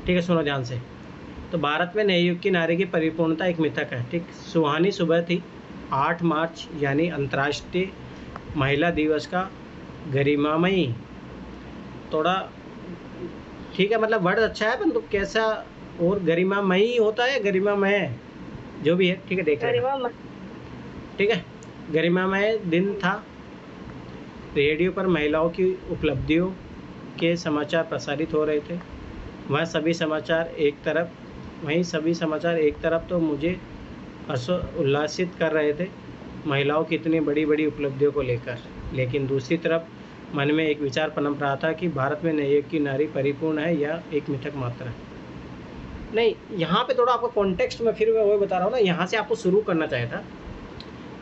ठीक है, सुनो ध्यान से। तो भारत में नए युग की नारी की परिपूर्णता एक मिथक है। ठीक, सुहानी सुबह थी 8 मार्च यानी अंतर्राष्ट्रीय महिला दिवस का गरिमामयी, थोड़ा ठीक है, मतलब वर्ड अच्छा है, परंतु कैसा और गरिमामयी होता है, गरिमामय जो भी है, ठीक है, देख लेना। ठीक है, गरिमामय दिन था। रेडियो पर महिलाओं की उपलब्धियों के समाचार प्रसारित हो रहे थे। वहीं सभी समाचार एक तरफ तो मुझे उल्लासित कर रहे थे, महिलाओं की इतनी बड़ी बड़ी उपलब्धियों को लेकर, लेकिन दूसरी तरफ मन में एक विचार पनप रहा था कि भारत में नए युग की नारी परिपूर्ण है या एक मिथक मात्र है। नहीं, यहाँ पे थोड़ा आपको कॉन्टेक्स्ट में फिर मैं वही बता रहा हूँ ना, यहाँ से आपको शुरू करना चाहिए था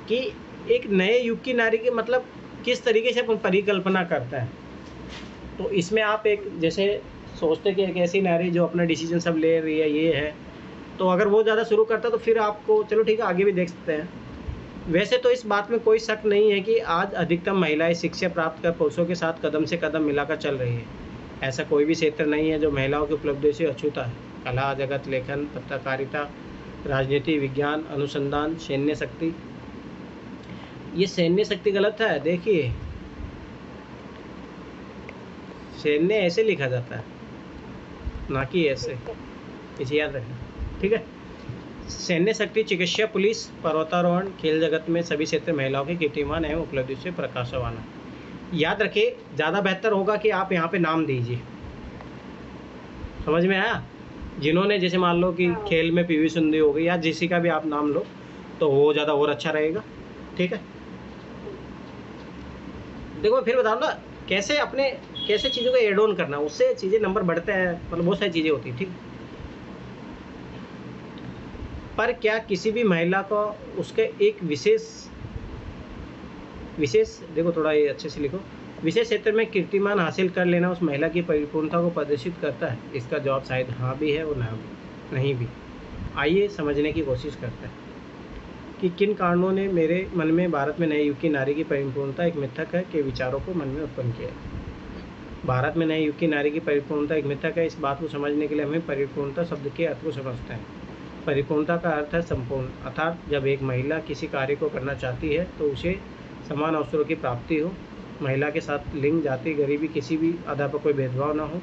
कि एक नए युग की नारी के मतलब किस तरीके से अपन परिकल्पना करते हैं। तो इसमें आप एक जैसे सोचते कि एक ऐसी नारी जो अपना डिसीजन सब ले रही है, ये है, तो अगर वो ज़्यादा शुरू करता तो फिर आपको चलो ठीक है आगे भी देख सकते हैं। वैसे तो इस बात में कोई शक नहीं है कि आज अधिकतम महिलाएं शिक्षा प्राप्त कर पुरुषों के साथ कदम से कदम मिलाकर चल रही है। ऐसा कोई भी क्षेत्र नहीं है जो महिलाओं की उपलब्धि से अछूता है। कला जगत, लेखन, पत्रकारिता, राजनीति, विज्ञान, अनुसंधान, सैन्य शक्ति। ये सैन्य शक्ति गलत है, देखिए सैन्य ऐसे लिखा जाता है, ना कि ऐसे, इसे याद रखना। ठीक है, सैन्य शक्ति, चिकित्सा, पुलिस, पर्वतारोहण, खेल जगत में सभी क्षेत्र महिलाओं के कीर्तिमान एवं उपलब्धि से प्रकाशवान है। याद रखिए, ज़्यादा बेहतर होगा कि आप यहाँ पे नाम दीजिए। समझ में आया? जिन्होंने जैसे मान लो कि खेल में पीवी सिंधु हो गई या जिसी का भी आप नाम लो, तो वो ज़्यादा और अच्छा रहेगा। ठीक है, देखो फिर बताओ ना कैसे चीज़ों को एड ऑन करना, उससे चीज़ें नंबर बढ़ते हैं, मतलब बहुत सारी चीज़ें होती हैं। ठीक, पर क्या किसी भी महिला को उसके एक विशेष देखो थोड़ा ये अच्छे से लिखो, विशेष क्षेत्र में कीर्तिमान हासिल कर लेना उस महिला की परिपूर्णता को प्रदर्शित करता है? इसका जवाब शायद हाँ भी है और ना भी नहीं भी। आइए समझने की कोशिश करते हैं कि किन कारणों ने मेरे मन में भारत में नए युग की नारी की परिपूर्णता एक मिथक है के विचारों को मन में उत्पन्न किया। भारत में नए युग की नारी की परिपूर्णता एक मिथक है, इस बात को समझने के लिए हमें परिपूर्णता शब्द के अर्थ को समझते हैं। परिपूर्णता का अर्थ है संपूर्ण, अर्थात जब एक महिला किसी कार्य को करना चाहती है तो उसे समान अवसरों की प्राप्ति हो, महिला के साथ लिंग, जाति, गरीबी, किसी भी आधार पर कोई भेदभाव ना हो।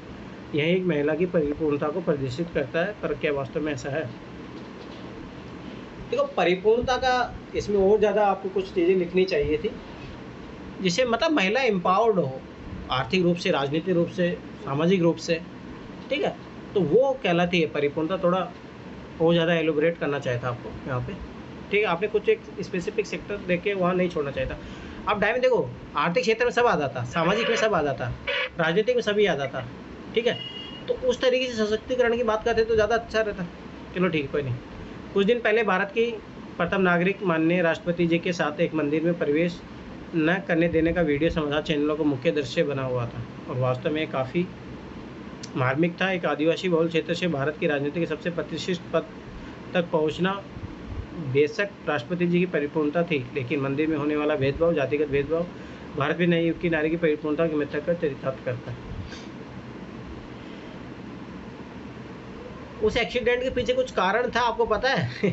यही एक महिला की परिपूर्णता को प्रदर्शित करता है। पर क्या वास्तव में ऐसा है? देखो, परिपूर्णता का इसमें और ज़्यादा आपको कुछ चीज़ें लिखनी चाहिए थी, जिससे मतलब महिला एम्पावर्ड हो, आर्थिक रूप से, राजनीतिक रूप से, सामाजिक रूप से। ठीक है, तो वो कहलाती है परिपूर्णता। थोड़ा और ज़्यादा एलोबरेट करना चाहिए था आपको यहाँ पे। ठीक है, आपने कुछ एक स्पेसिफिक सेक्टर देख के वहाँ नहीं छोड़ना चाहिए था। आप डायरेक्ट देखो, आर्थिक क्षेत्र में सब आ जाता, सामाजिक में सब आ जाता, राजनीतिक में सभी आ जाता। ठीक है, तो उस तरीके से सशक्तिकरण की बात करते तो ज़्यादा अच्छा रहता। चलो ठीक है, कोई नहीं। कुछ दिन पहले भारत की प्रथम नागरिक माननीय राष्ट्रपति जी के साथ एक मंदिर में प्रवेश न करने देने का वीडियो समाचार चैनलों को मुख्य दृश्य बना हुआ था, और वास्तव में काफ़ी मार्मिक था। एक आदिवासी बहुल क्षेत्र से भारत की राजनीति के सबसे प्रतिष्ठित पद तक पहुंचना बेशक राष्ट्रपति जी की परिपूर्णता थी, लेकिन मंदिर में होने वाला भेदभाव, जातिगत भेदभाव, भारत में नए युग की नारी की परिपूर्णता की मिथक का चरितार्थ करता है। उस एक्सीडेंट के पीछे कुछ कारण था, आपको पता है?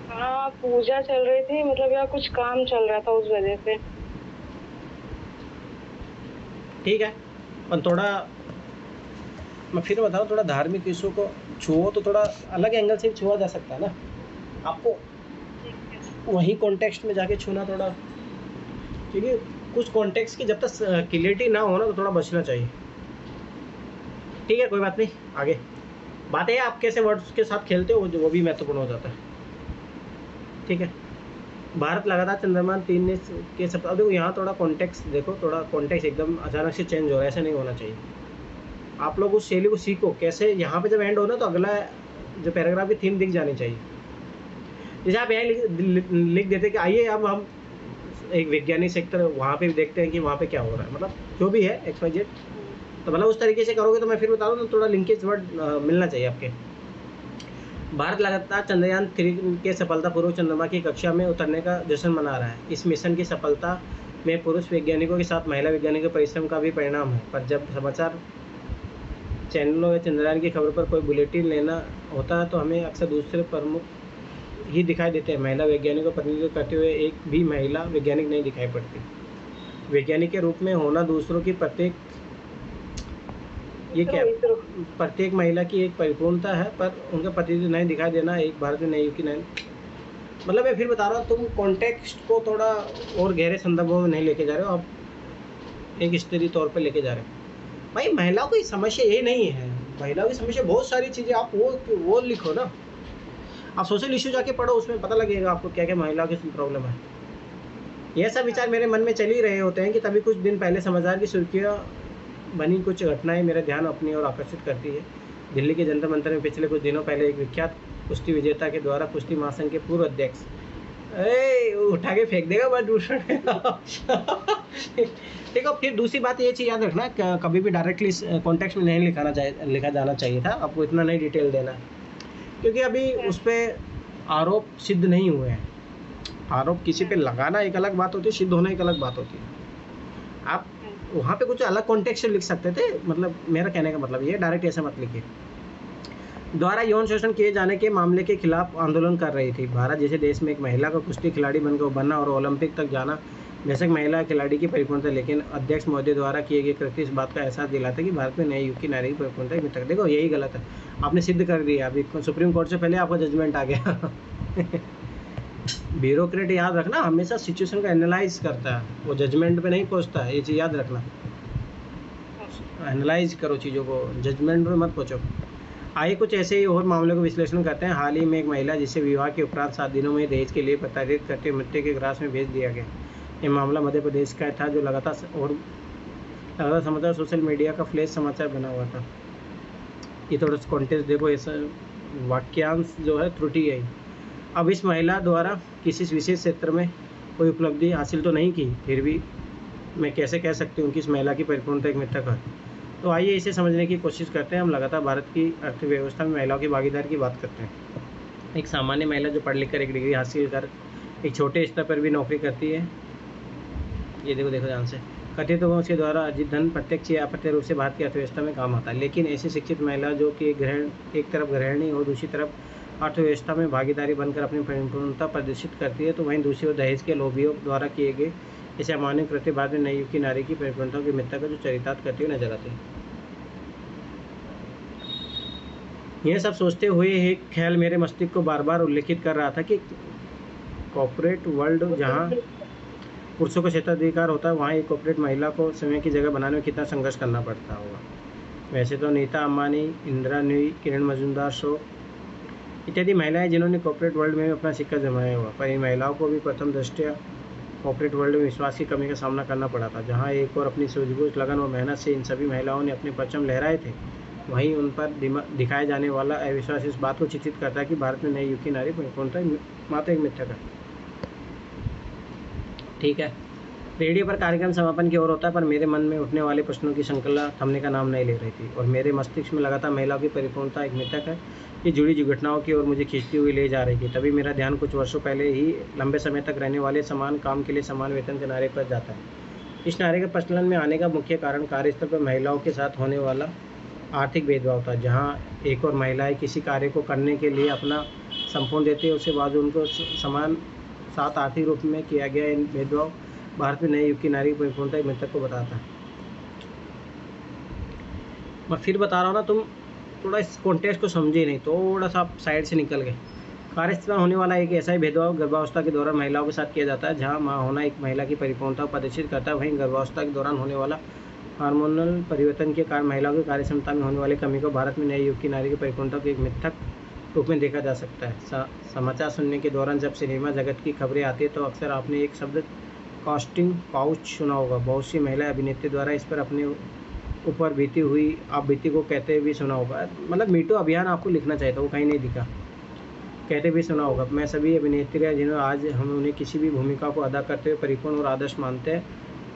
हाँ, पूजा चल रही थी, मतलब यार कुछ काम चल रहा था उस वजह से। ठीक है, पर थोड़ा मैं फिर बताऊँ, थोड़ा धार्मिक इशू को छुओ तो थोड़ा अलग एंगल से छुआ जा सकता है ना। आपको वही कॉन्टेक्स्ट में जाके छूना थोड़ा, क्योंकि कुछ कॉन्टेक्स्ट की जब तक क्लियरिटी ना हो ना तो थोड़ा बचना चाहिए। ठीक है, कोई बात नहीं, आगे बात है आप कैसे वर्ड्स के साथ खेलते हो, वो भी महत्वपूर्ण हो जाता है। ठीक है, भारत लगातार चंद्रयान 3 ने के सब, अब देखो यहाँ थोड़ा कॉन्टेक्स्ट देखो, थोड़ा कॉन्टेक्स्ट एकदम अचानक से चेंज हो रहा है, ऐसा नहीं होना चाहिए। आप लोग उस शैली को सीखो कैसे, यहाँ पे जब एंड हो ना तो अगला जो पैराग्राफ की थीम दिख जानी चाहिए। जैसे आप यहाँ लिख देते कि आइए अब हम एक वैज्ञानिक सेक्टर वहाँ पे भी देखते हैं कि वहाँ पे क्या हो रहा है, मतलब जो भी है XYZ, तो मतलब उस तरीके से करोगे तो मैं फिर बता दूँ तो थोड़ा लिंकेज वर्ड मिलना चाहिए आपके। भारत लगातार चंद्रयान 3 के सफलतापूर्वक चंद्रमा की कक्षा में उतरने का जश्न मना रहा है। इस मिशन की सफलता में पुरुष वैज्ञानिकों के साथ महिला वैज्ञानिकों के परिश्रम का भी परिणाम है। पर जब समाचार चैनलों या चंद्रयान की खबर पर कोई बुलेटिन लेना होता है तो हमें अक्सर दूसरे प्रमुख ही दिखाई देते हैं। महिला वैज्ञानिकों का प्रतिनिधित्व करते हुए एक भी महिला वैज्ञानिक नहीं दिखाई पड़ती। वैज्ञानिक के रूप में होना दूसरों की प्रत्येक महिला की एक परिपूर्णता है, पर उनका प्रतिनिधित्व नहीं दिखाई देना एक भारतीय नई युग की नहीं। मतलब मैं फिर बता रहा हूँ, तुम कॉन्टेक्स्ट को थोड़ा और गहरे संदर्भों में नहीं लेके जा रहे हो, आप एक स्त्री तौर पे लेके जा रहे हो। भाई महिलाओं की समस्या ये नहीं है, महिलाओं की समस्या बहुत सारी चीज़ें, आप वो लिखो ना, आप सोशल इशू जाके पढ़ो, उसमें पता लगेगा आपको क्या क्या महिलाओं की प्रॉब्लम है। ये सब विचार मेरे मन में चल ही रहे होते हैं कि तभी कुछ दिन पहले समाचार की सुर्खियाँ बनी कुछ घटनाएं मेरा ध्यान अपनी ओर आकर्षित करती है। दिल्ली के जंतर मंतर में पिछले कुछ दिनों पहले एक विख्यात कुश्ती विजेता के द्वारा कुश्ती महासंघ के पूर्व अध्यक्ष उठा के फेंक देगा बट दूसरा देखो, फिर दूसरी बात ये चीज़ याद रखना, कभी भी डायरेक्टली कॉन्टेक्स्ट में नहीं लिखा जाना चाहिए था, आपको इतना नहीं डिटेल देना, क्योंकि अभी उस पर आरोप सिद्ध नहीं हुए हैं। आरोप किसी पे लगाना एक अलग बात होती है, सिद्ध होना एक अलग बात होती है। आप वहाँ पे कुछ अलग कॉन्टेक्स्ट से लिख सकते थे, मतलब मेरा कहने का मतलब ये, डायरेक्ट ऐसे मत लिखिए। द्वारा यौन शोषण किए जाने के मामले के खिलाफ आंदोलन कर रही थी। भारत जैसे देश में एक महिला को कुश्ती खिलाड़ी बनकर उभरना और ओलंपिक तक जाना बेशक महिला खिलाड़ी की परिपूर्णता, लेकिन अध्यक्ष महोदय द्वारा किए गए कृत्य इस बात का एहसास दिलाता है कि भारत में नए युग की नारी की परिपूर्णता अभी तक। देखो यही गलत है, आपने सिद्ध कर दिया, अभी सुप्रीम कोर्ट से पहले आपका जजमेंट आ गया। ब्यूरोक्रेट याद रखना हमेशा सिचुएशन का एनालाइज करता है, वो जजमेंट पे नहीं पहुंचता है, ये चीज़ याद रखना। एनालाइज करो चीज़ों को, जजमेंट में मत पहुंचो। आइए कुछ ऐसे ही और मामलों का विश्लेषण करते हैं। हाल ही में एक महिला जिसे विवाह के उपरांत 7 दिनों में दहेज के लिए प्रताड़ित करते मृत्यु के ग्रास में भेज दिया गया। ये मामला मध्य प्रदेश का था, जो लगातार समाचार सोशल मीडिया का फ्लैश समाचार बना हुआ था। ये थोड़ा कॉन्टेक्स्ट देखो, ऐसा वाक्यांश जो है त्रुटि है। अब इस महिला द्वारा किसी विशेष क्षेत्र में कोई उपलब्धि हासिल तो नहीं की, फिर भी मैं कैसे कह सकती हूँ कि इस महिला की परिपूर्णता एक मिथक है। तो आइए इसे समझने की कोशिश करते हैं। हम लगातार भारत की अर्थव्यवस्था में महिलाओं की भागीदारी की बात करते हैं। एक सामान्य महिला जो पढ़ लिख कर एक डिग्री हासिल कर एक छोटे स्तर पर भी नौकरी करती है, ये देखो ध्यान से, कथित तो उसके द्वारा अर्जित धन प्रत्यक्ष या अप्रत्यक्ष रूप से भारत की अर्थव्यवस्था में काम आता है। लेकिन ऐसी शिक्षित महिला जो कि एक तरफ गृहिणी और दूसरी तरफ अर्थव्यवस्था में भागीदारी बनकर अपनी परिपूर्णता प्रदर्शित करती है, तो वहीं दूसरी ओर दहेज के लोभियों द्वारा किए गए ऐसे अमान्य कृत्य भारत में नई युग की नारी की परिपूर्णता की मिथ्या का जो चरितार्थ करती हुई नजर आती है। यह सब सोचते हुए एक ख्याल मेरे मस्तिष्क को बार बार उल्लेखित कर रहा था कि कॉर्पोरेट वर्ल्ड जहां पुरुषों को क्षेत्राधिकार होता है, वहाँ एक कॉर्पोरेट महिला को समय की जगह बनाने में कितना संघर्ष करना पड़ता होगा। वैसे तो नीता अंबानी, इंदिरा नुई, किरण मजूमदार शो इत्यादि महिलाएं जिन्होंने कॉर्पोरेट वर्ल्ड में अपना सिक्का जमाया हुआ, पर इन महिलाओं को भी प्रथम दृष्टया कॉर्पोरेट वर्ल्ड में विश्वास की कमी का सामना करना पड़ा था। जहां एक और अपनी सूझबूझ, लगन और मेहनत से इन सभी महिलाओं ने अपने परचम लहराए थे, वहीं उन पर दिखाया जाने वाला अविश्वास इस बात को चित्रित करता है कि भारत में नई युग की नारी परिपूर्णता मात्र एक मिथक है। ठीक है, रेडियो पर कार्यक्रम समापन की ओर होता है, पर मेरे मन में उठने वाले प्रश्नों की श्रृंखला थमने का नाम नहीं ले रही थी और मेरे मस्तिष्क में लगातार महिलाओं की परिपूर्णता एक मिथक है ये जुड़ी घटनाओं की ओर मुझे खींचती हुई ले जा रही थी। तभी मेरा ध्यान कुछ वर्षों पहले ही लंबे समय तक रहने वाले समान काम के लिए समान वेतन के नारे पर जाता है। इस नारे के प्रचलन में आने का मुख्य कारण कार्यस्थल पर महिलाओं के साथ होने वाला आर्थिक भेदभाव था। जहाँ एक और महिलाएं किसी कार्य को करने के लिए अपना संपूर्ण देते हैं, उसके बाद उनको समान साथ आर्थिक रूप में किया गया इन भेदभाव भारत में नए युग की नारी की परिपूर्णता की मिथक को बताता है। मैं फिर बता रहा हूँ ना, तुम थोड़ा इस कॉन्टेक्स्ट को समझे नहीं, थोड़ा सा आप साइड से निकल गए। कार्यस्थल में होने वाला एक ऐसा ही भेदभाव गर्भावस्था के दौरान महिलाओं के साथ किया जाता है। जहाँ माँ होना एक महिला की परिपूर्णता को प्रदर्शित करता है, वहीं गर्भावस्था के दौरान होने वाला हार्मोनल परिवर्तन के कारण महिलाओं की कार्य क्षमता में होने वाली कमी को भारत में नए युग की नारी की परिपूर्णता को एक मिथक रूप में देखा जा सकता है। समाचार सुनने के दौरान जब सिनेमा जगत की खबरें आती है तो अक्सर आपने एक शब्द कास्टिंग काउच सुना होगा। बहुत सी महिला अभिनेत्री द्वारा इस पर अपने ऊपर बीती हुई आप बीती को कहते भी सुना होगा। मतलब मीटू अभियान आपको लिखना चाहिए था, वो कहीं नहीं दिखा, कहते भी सुना होगा। मैं सभी अभिनेत्रियाँ जिन्होंने आज हम उन्हें किसी भी भूमिका को अदा करते हुए परिपूर्ण और आदर्श मानते हैं,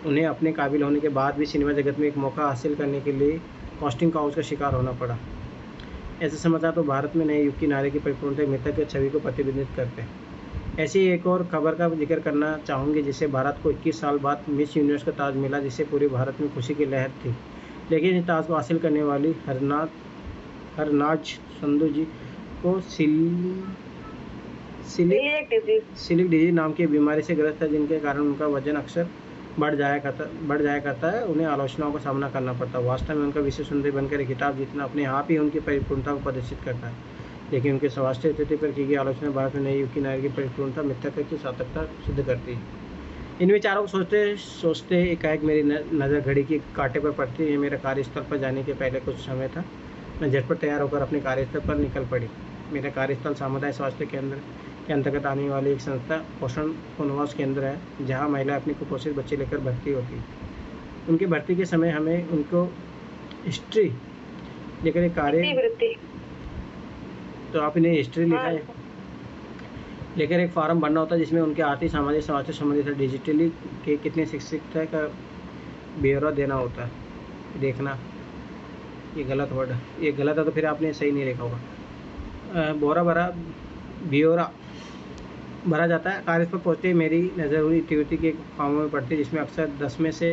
उन्हें अपने काबिल होने के बाद भी सिनेमा जगत में एक मौका हासिल करने के लिए कास्टिंग काउच का शिकार होना पड़ा। ऐसे समाचार तो भारत में नए युग की नारी की परिपूर्णता मिथक की छवि को प्रतिबिंबित करते हैं। ऐसी एक और खबर का जिक्र करना चाहूँगी जिससे भारत को 21 साल बाद मिस यूनिवर्स का ताज मिला, जिससे पूरे भारत में खुशी की लहर थी। लेकिन इस ताज को हासिल करने वाली हरनाज संधू जी को celiac disease। सिलिक डिजीज नाम की बीमारी से ग्रस्त है, जिनके कारण उनका वजन अक्सर बढ़ जाया करता है। उन्हें आलोचनाओं का सामना करना पड़ता है। वास्तव में उनका विश्व सुंदरी बनकर खिताब जीतना अपने आप ही उनकी परिपूर्णता को प्रदर्शित करता है, लेकिन उनके स्वास्थ्य स्थिति पर की गई आलोचना भारत में नई युग की नारी की परिपूर्णता मिथ्या की सार्थकता सिद्ध करती है। इन विचारों को सोचते सोचते एकाएक मेरी नज़र घड़ी की कांटे पर पड़ती है। मेरे कार्यस्थल पर जाने के पहले कुछ समय था। मैं झटपट तैयार होकर अपने कार्यस्थल पर निकल पड़ी। मेरा कार्यस्थल सामुदायिक स्वास्थ्य केंद्र के अंतर्गत आने वाली एक संस्था पोषण पुनर्वास केंद्र है, जहां महिला अपने कुपोषित बच्चे लेकर भर्ती होती है। उनकी भर्ती के समय हमें उनको हिस्ट्री लेकर एक कार्य, तो आप इन्हें हिस्ट्री लिखा है लेकर एक फॉर्म भरना होता है, जिसमें उनके आर्थिक सामाजिक स्वास्थ्य संबंधित डिजिटली के कितने शिक्षित है का ब्यौरा देना होता है। देखना, ये गलत वर्ड, ये गलत है तो फिर आपने सही नहीं लिखा होगा। ब्यौरा भरा जाता है। कार्य पर पहुँचते ही मेरी नज़र हुई तिरुपति के एक फॉर्म में पड़ती, जिसमें अक्सर 10 में से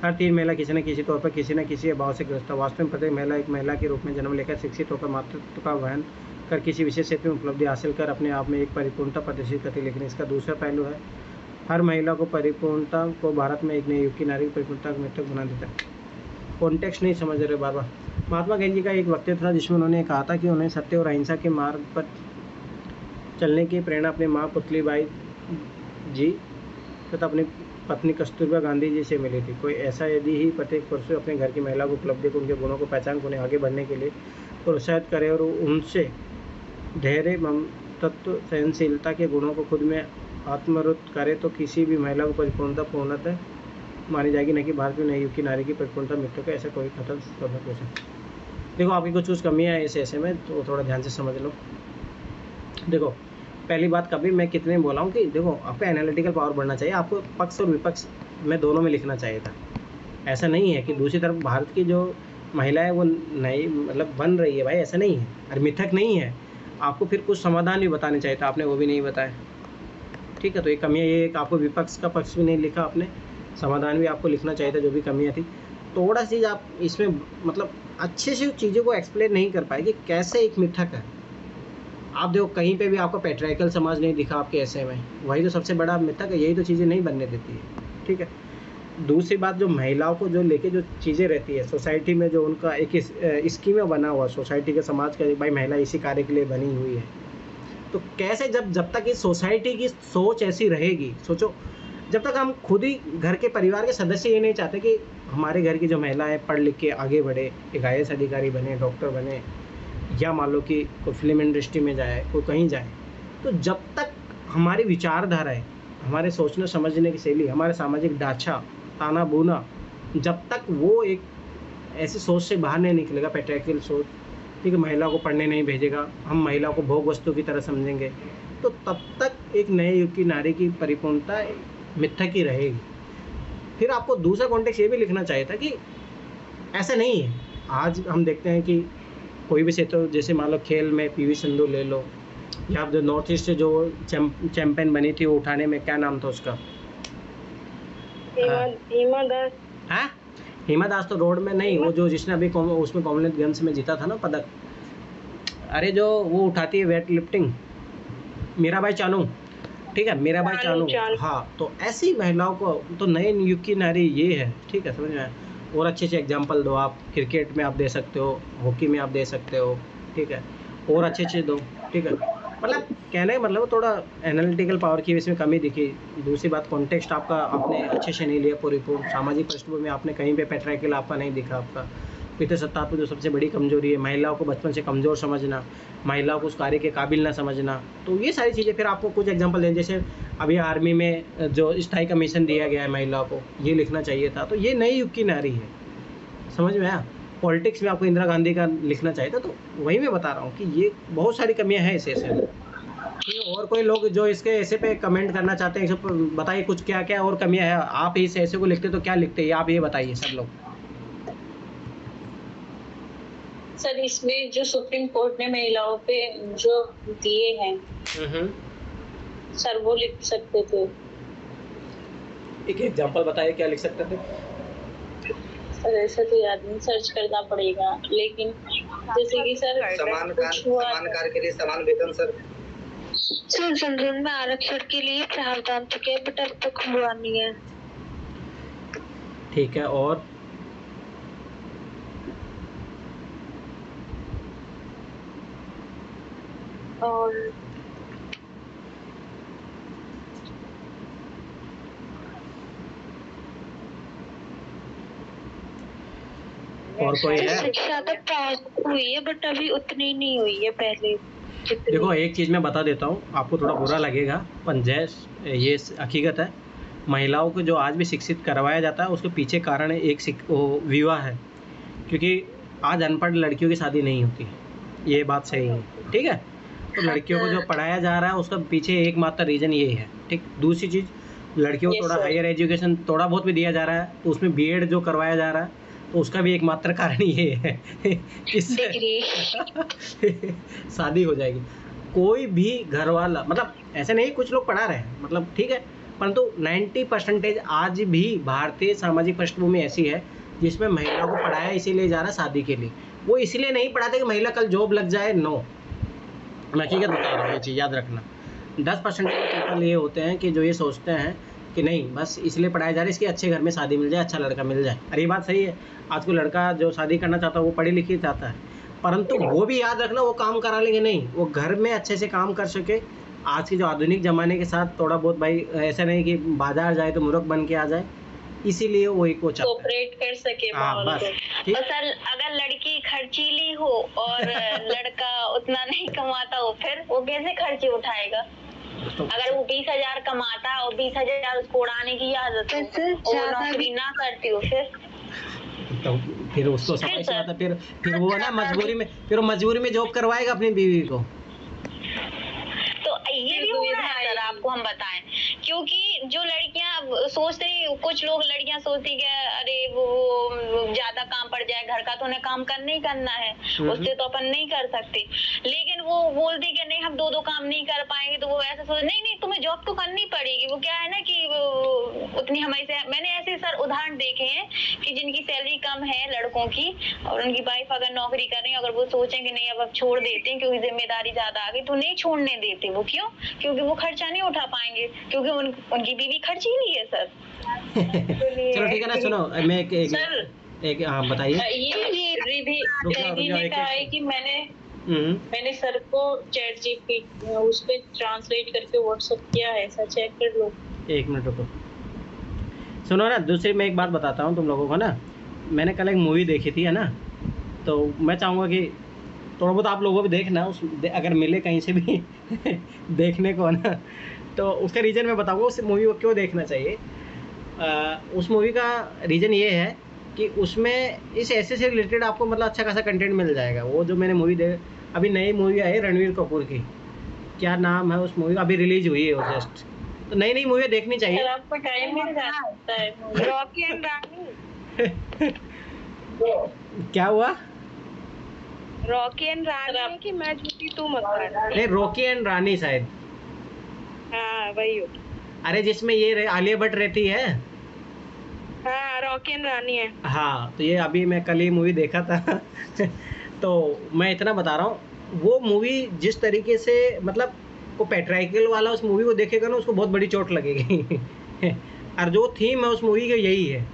हर 3 महिला किसी न किसी तौर पर किसी न किसी अभाव से ग्रस्त है। वास्तव में प्रत्येक महिला एक महिला के रूप में जन्म लेकर शिक्षित होकर मातृत्व का वहन कर किसी विशेष क्षेत्र में उपलब्धि हासिल कर अपने आप में एक परिपूर्णता प्रदर्शित करती है। लेकिन इसका दूसरा पहलू है, हर महिला को परिपूर्णता को भारत में एक नई युग की नारी की परिपूर्णता को मिथक बना देता है। कॉन्टेक्स्ट नहीं समझ रहे बार बार। महात्मा गांधी का एक वक्तव्य था, जिसमें उन्होंने कहा था कि उन्हें सत्य और अहिंसा के मार्ग पर चलने की प्रेरणा अपनी माँ पुतलीबाई जी तथा अपनी पत्नी कस्तूरबा गांधी जी से मिली थी। कोई ऐसा यदि ही प्रत्येक पुरुष अपने घर की महिला को उपलब्धि को, उनके गुणों को पहचान को उन्हें आगे बढ़ने के लिए प्रोत्साहित करे और उनसे धैर्य, तत्व, सहनशीलता के गुणों को खुद में आत्मरुत करे, तो किसी भी महिला को परिपूर्णता पूर्णतः मानी जाएगी। न कि भारत में नई युग की नारी की परिपूर्णता मिथक का ऐसा कोई खत्म क्वेश्चन। देखो, आपकी कुछ कमियाँ है इस ऐसे में, तो थोड़ा ध्यान से समझ लो। देखो, पहली बात, कभी मैं कितने बोला हूँ कि देखो आपका एनालिटिकल पावर बढ़ना चाहिए, आपको पक्ष और विपक्ष में दोनों में लिखना चाहिए था। ऐसा नहीं है कि दूसरी तरफ भारत की जो महिला है वो नई मतलब बन रही है, भाई ऐसा नहीं है, और मिथक नहीं है। आपको फिर कुछ समाधान भी बताने चाहिए था, आपने वो भी नहीं बताया। ठीक है, तो ये कमियाँ, ये एक आपको विपक्ष का पक्ष भी नहीं लिखा आपने, समाधान भी आपको लिखना चाहिए था जो भी कमियाँ थी। थोड़ा चीज़ आप इसमें मतलब अच्छे से चीज़ों को एक्सप्लेन नहीं कर पाए कि कैसे एक मिथक है। आप देखो, कहीं पे भी आपको पैट्रियार्कल समाज नहीं दिखा आपके ऐसे में, वही तो सबसे बड़ा मिथक है, यही तो चीज़ें नहीं बनने देती है। ठीक है, दूसरी बात, जो महिलाओं को जो लेके जो चीज़ें रहती है सोसाइटी में, जो उनका एक स्कीम बना हुआ सोसाइटी के समाज का, भाई महिला इसी कार्य के लिए बनी हुई है, तो कैसे जब तक इस सोसाइटी की सोच ऐसी रहेगी, सोचो, जब तक हम खुद ही घर के परिवार के सदस्य ये नहीं चाहते कि हमारे घर की जो महिलाएं पढ़ लिख के आगे बढ़े, एक IAS अधिकारी बने, डॉक्टर बने, या मान लो कि कोई फिल्म इंडस्ट्री में जाए, कोई कहीं जाए, तो जब तक हमारी विचारधारा है, हमारे सोचने समझने की शैली, हमारे सामाजिक ढांचा, ताना बुना, जब तक वो एक ऐसी सोच से बाहर नहीं निकलेगा, पैट्रियार्कल सोच, ठीक है, महिला को पढ़ने नहीं भेजेगा, हम महिला को भोग वस्तु की तरह समझेंगे, तो तब तक एक नए युग की नारी की परिपूर्णता मिथक ही रहेगी। फिर आपको दूसरा कॉन्टेक्स्ट ये भी लिखना चाहिए था कि ऐसा नहीं है। आज हम देखते हैं कि कोई भी क्षेत्र, जैसे मान लो खेल में PV सिंधु ले लो, या जो नॉर्थ ईस्ट से जो चैंपियन बनी थी, वो उठाने में क्या नाम था उसका, हिमा दास। हाँ, हिमा दास तो रोड में नहीं, वो जो जिसने अभी उसमें कॉमनवेल्थ गेम्स में जीता था ना पदक, अरे जो वो उठाती है वेट लिफ्टिंग, मीराबाई चानू, ठीक है, मीराबाई चानू, हाँ, तो ऐसी महिलाओं को तो नए युग की नारी ये है। ठीक है, समझ में आया। और अच्छे एग्जाम्पल दो आप, क्रिकेट में आप दे सकते हो, हॉकी में आप दे सकते हो, ठीक है, और अच्छे दो, ठीक है। मतलब कहने का मतलब थोड़ा एनालिटिकल पावर की इसमें कमी दिखी। दूसरी बात, कॉन्टेक्स्ट आपका आपने अच्छे से नहीं लिया, परिपूर्ण सामाजिक पृष्ठभूमि में आपने कहीं पे पैट्रियार्कल आपका नहीं दिखा। आपका पितृसत्ता आपकी जो सबसे बड़ी कमजोरी है, महिलाओं को बचपन से कमज़ोर समझना, महिलाओं को उस कार्य के काबिल ना समझना, तो ये सारी चीज़ें फिर आपको कुछ एग्जांपल दें। जैसे अभी आर्मी में जो स्थायी कमीशन दिया गया है महिलाओं को, ये लिखना चाहिए था, तो ये नए युग की नारी है, समझ में आया। पॉलिटिक्स में आपको इंदिरा गांधी का लिखना चाहिए था, तो वही मैं बता रहा हूँ कि ये बहुत सारी कमियाँ हैं इस ऐसे में। और कोई लोग जो इसके ऐसे पे कमेंट करना चाहते हैं, बताइए कुछ क्या क्या और कमियाँ हैं। आप इस ऐसे को लिखते तो क्या लिखते हैं, आप ये बताइए सब लोग। सर, इसमें जो सुप्रीम कोर्ट ने महिलाओं पे जो दिए हैं सर, वो लिख सकते थे। एक एग्जांपल बताइए, क्या लिख सकते थे वैसे तो याद नहीं, सर्च करना पड़ेगा, लेकिन जैसे कि सर समान कार्य के लिए समान वेतन सर। सर संविधान में आरक्षण के लिए प्रावधान तो क्या, बट अब तक हुआ नहीं है। ठीक है, और कोई है? शिक्षा तक पहुंच हुई है, बट अभी उतनी नहीं हुई है पहले जितनी। देखो एक चीज़ मैं बता देता हूँ, आपको थोड़ा बुरा लगेगा पर ये हकीकत है। महिलाओं को जो आज भी शिक्षित करवाया जाता है उसके पीछे कारण है विवाह है, क्योंकि आज अनपढ़ लड़कियों की शादी नहीं होती, ये बात सही है। ठीक है, तो लड़कियों को जो पढ़ाया जा रहा है उसका पीछे एकमात्र रीज़न यही है। ठीक, दूसरी चीज़, लड़कियों को थोड़ा हायर एजुकेशन थोड़ा बहुत भी दिया जा रहा है, तो उसमें बीएड जो करवाया जा रहा है तो उसका भी एकमात्र कारण ये है इससे शादी हो जाएगी। कोई भी घर वाला, मतलब ऐसे नहीं, कुछ लोग पढ़ा रहे हैं, मतलब ठीक है, परंतु 90% आज भी भारतीय सामाजिक पृष्ठभूमि ऐसी है जिसमें महिला को पढ़ाया इसीलिए जा रहा है शादी के लिए। वो इसलिए नहीं पढ़ाते कि महिला कल जॉब लग जाए, नो, मैं हकीकत बता रहा हूँ, ये चीज़ याद रखना। 10% पीपल ये होते हैं कि जो ये सोचते हैं कि नहीं बस इसलिए पढ़ाया जा रहा है इसकी अच्छे घर में शादी मिल जाए, अच्छा लड़का मिल जाए। अरे ये बात सही है, आज को लड़का जो शादी करना चाहता है वो पढ़ी लिखी चाहता है, परंतु वो भी याद रखना वो काम करा लेंगे नहीं, वो घर में अच्छे से काम कर सके। आज के जो आधुनिक ज़माने के साथ थोड़ा बहुत भाई, ऐसा नहीं कि बाजार जाए तो मूर्ख बन के आ जाए, इसीलिए वो एक वो चाहता है कोऑपरेट कर सके हाँ माहौल बस। को। ठीक, और सर अगर लड़की खर्चीली हो और लड़का उतना नहीं कमाता हो, फिर वो कैसे खर्चे उठाएगा? तो अगर वो 20,000 कमाता है और 20,000 उसको उड़ाने की आदत हो और वो नौकरी ना करती हो, तो फिर उसको समझ से आता, फिर वो ना मजबूरी में, फिर वो मजबूरी में जॉब करवाएगा अपनी बीवी को। तो ये भी हो रहा है सर, आपको हम बताएं, क्योंकि जो लड़कियां सोचते हैं, कुछ लोग लड़कियां सोचती कि अरे वो ज्यादा काम पड़ जाए घर का, तो उन्हें काम करना ही करना है, उससे तो अपन नहीं कर सकते। लेकिन वो बोलती कि नहीं हम दो काम नहीं कर पाएंगे, तो वो ऐसा सोच, नहीं नहीं तुम्हें जॉब तो करनी पड़ेगी। वो क्या है ना कि वो उतनी हमें, मैंने ऐसे सर उदाहरण देखे हैं कि जिनकी सैलरी कम है लड़कों की, और उनकी वाइफ अगर नौकरी कर रही है, अगर वो सोचें कि नहीं अब छोड़ देते हैं क्योंकि जिम्मेदारी ज्यादा आ गई, तो नहीं छोड़ने देते। वो क्यों? क्योंकि वो खर्चा नहीं उठा पाएंगे, क्योंकि उनकी बीवी खर्चीली है सर। चलो ठीक है ना, सुनो मैं एक हाँ बताइए। ये रिधि ने कहा है कि मैंने सर को चैट जीपीटी उस पे ट्रांसलेट करके व्हाट्सएप किया है, सर चेक कर लो। एक मिनट रुको, सुनो ना, दूसरी मैं एक बात बताता हूँ तुम लोगों को ना। मैंने कल एक मूवी देखी थी, है ना, तो मैं चाहूँगा कि थोड़ा बहुत आप लोगों को भी देखना, अगर मिले कहीं से भी देखने को ना, तो उसका रीज़न मैं बताऊँगा उस मूवी को क्यों देखना चाहिए। उस मूवी का रीज़न ये है कि उसमें इस ऐसे से रिलेटेड आपको मतलब अच्छा खासा कंटेंट मिल जाएगा। वो जो मैंने मूवी अभी नई मूवी आई रणवीर कपूर की, क्या नाम है उस मूवी का, अभी रिलीज हुई है वो जस्ट, तो नई मूवी देखनी चाहिए। सर आपको टाइम मिल जाता है? रॉकी एंड रानी। क्या हुआ? रॉकी एंड रानी है कि मैं झूठी तू मत कर। नहीं, रॉकी एंड रानी शायद। हाँ वही हो। अरे जिसमें ये आलिया भट्ट रहती है। हाँ रॉकी एंड रानी है। हाँ, तो ये अभी मैं कल ही मूवी देखा था तो मैं इतना बता रहा हूँ, वो मूवी जिस तरीके से मतलब को पैट्रियार्कल वाला उस मूवी को देखेगा ना, उसको बहुत बड़ी चोट लगेगी और जो थीम है उस मूवी का यही है